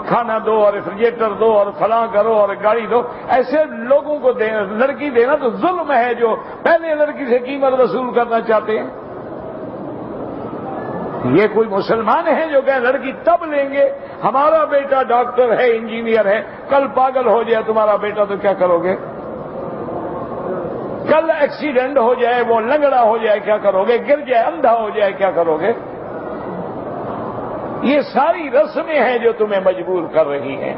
کھانا دو اور ریفریجریٹر دو اور فلاں کرو اور گاڑی دو۔ ایسے لوگوں کو لڑکی دینا تو ظلم ہے جو پہلے لڑکی سے قیمت وصول کرنا چاہتے ہیں۔ یہ کوئی مسلمان ہے جو کہ لڑکی تب لیں گے؟ ہمارا بیٹا ڈاکٹر ہے، انجینئر ہے، کل پاگل ہو جائے تمہارا بیٹا تو کیا کرو گے؟ کل ایکسیڈنٹ ہو جائے، وہ لنگڑا ہو جائے، کیا کرو گے؟ گر جائے، اندھا ہو جائے، کیا کرو گے؟ یہ ساری رسمیں ہیں جو تمہیں مجبور کر رہی ہیں۔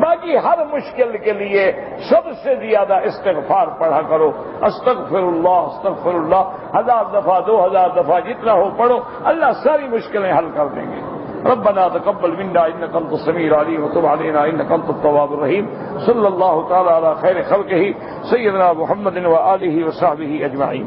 باقی ہر مشکل کے لیے سب سے زیادہ استغفار پڑھا کرو، استغفر اللہ استغفر اللہ، 1000 دفعہ 2000 دفعہ جتنا ہو پڑھو، اللہ ساری مشکلیں حل کر دیں گے۔ ربنا تقبل منا انك انت السميع العليم وتب علينا انك انت التواب الرحيم صلى الله تعالى على خير خلقه سيدنا محمد وآله وصحبه اجمعين۔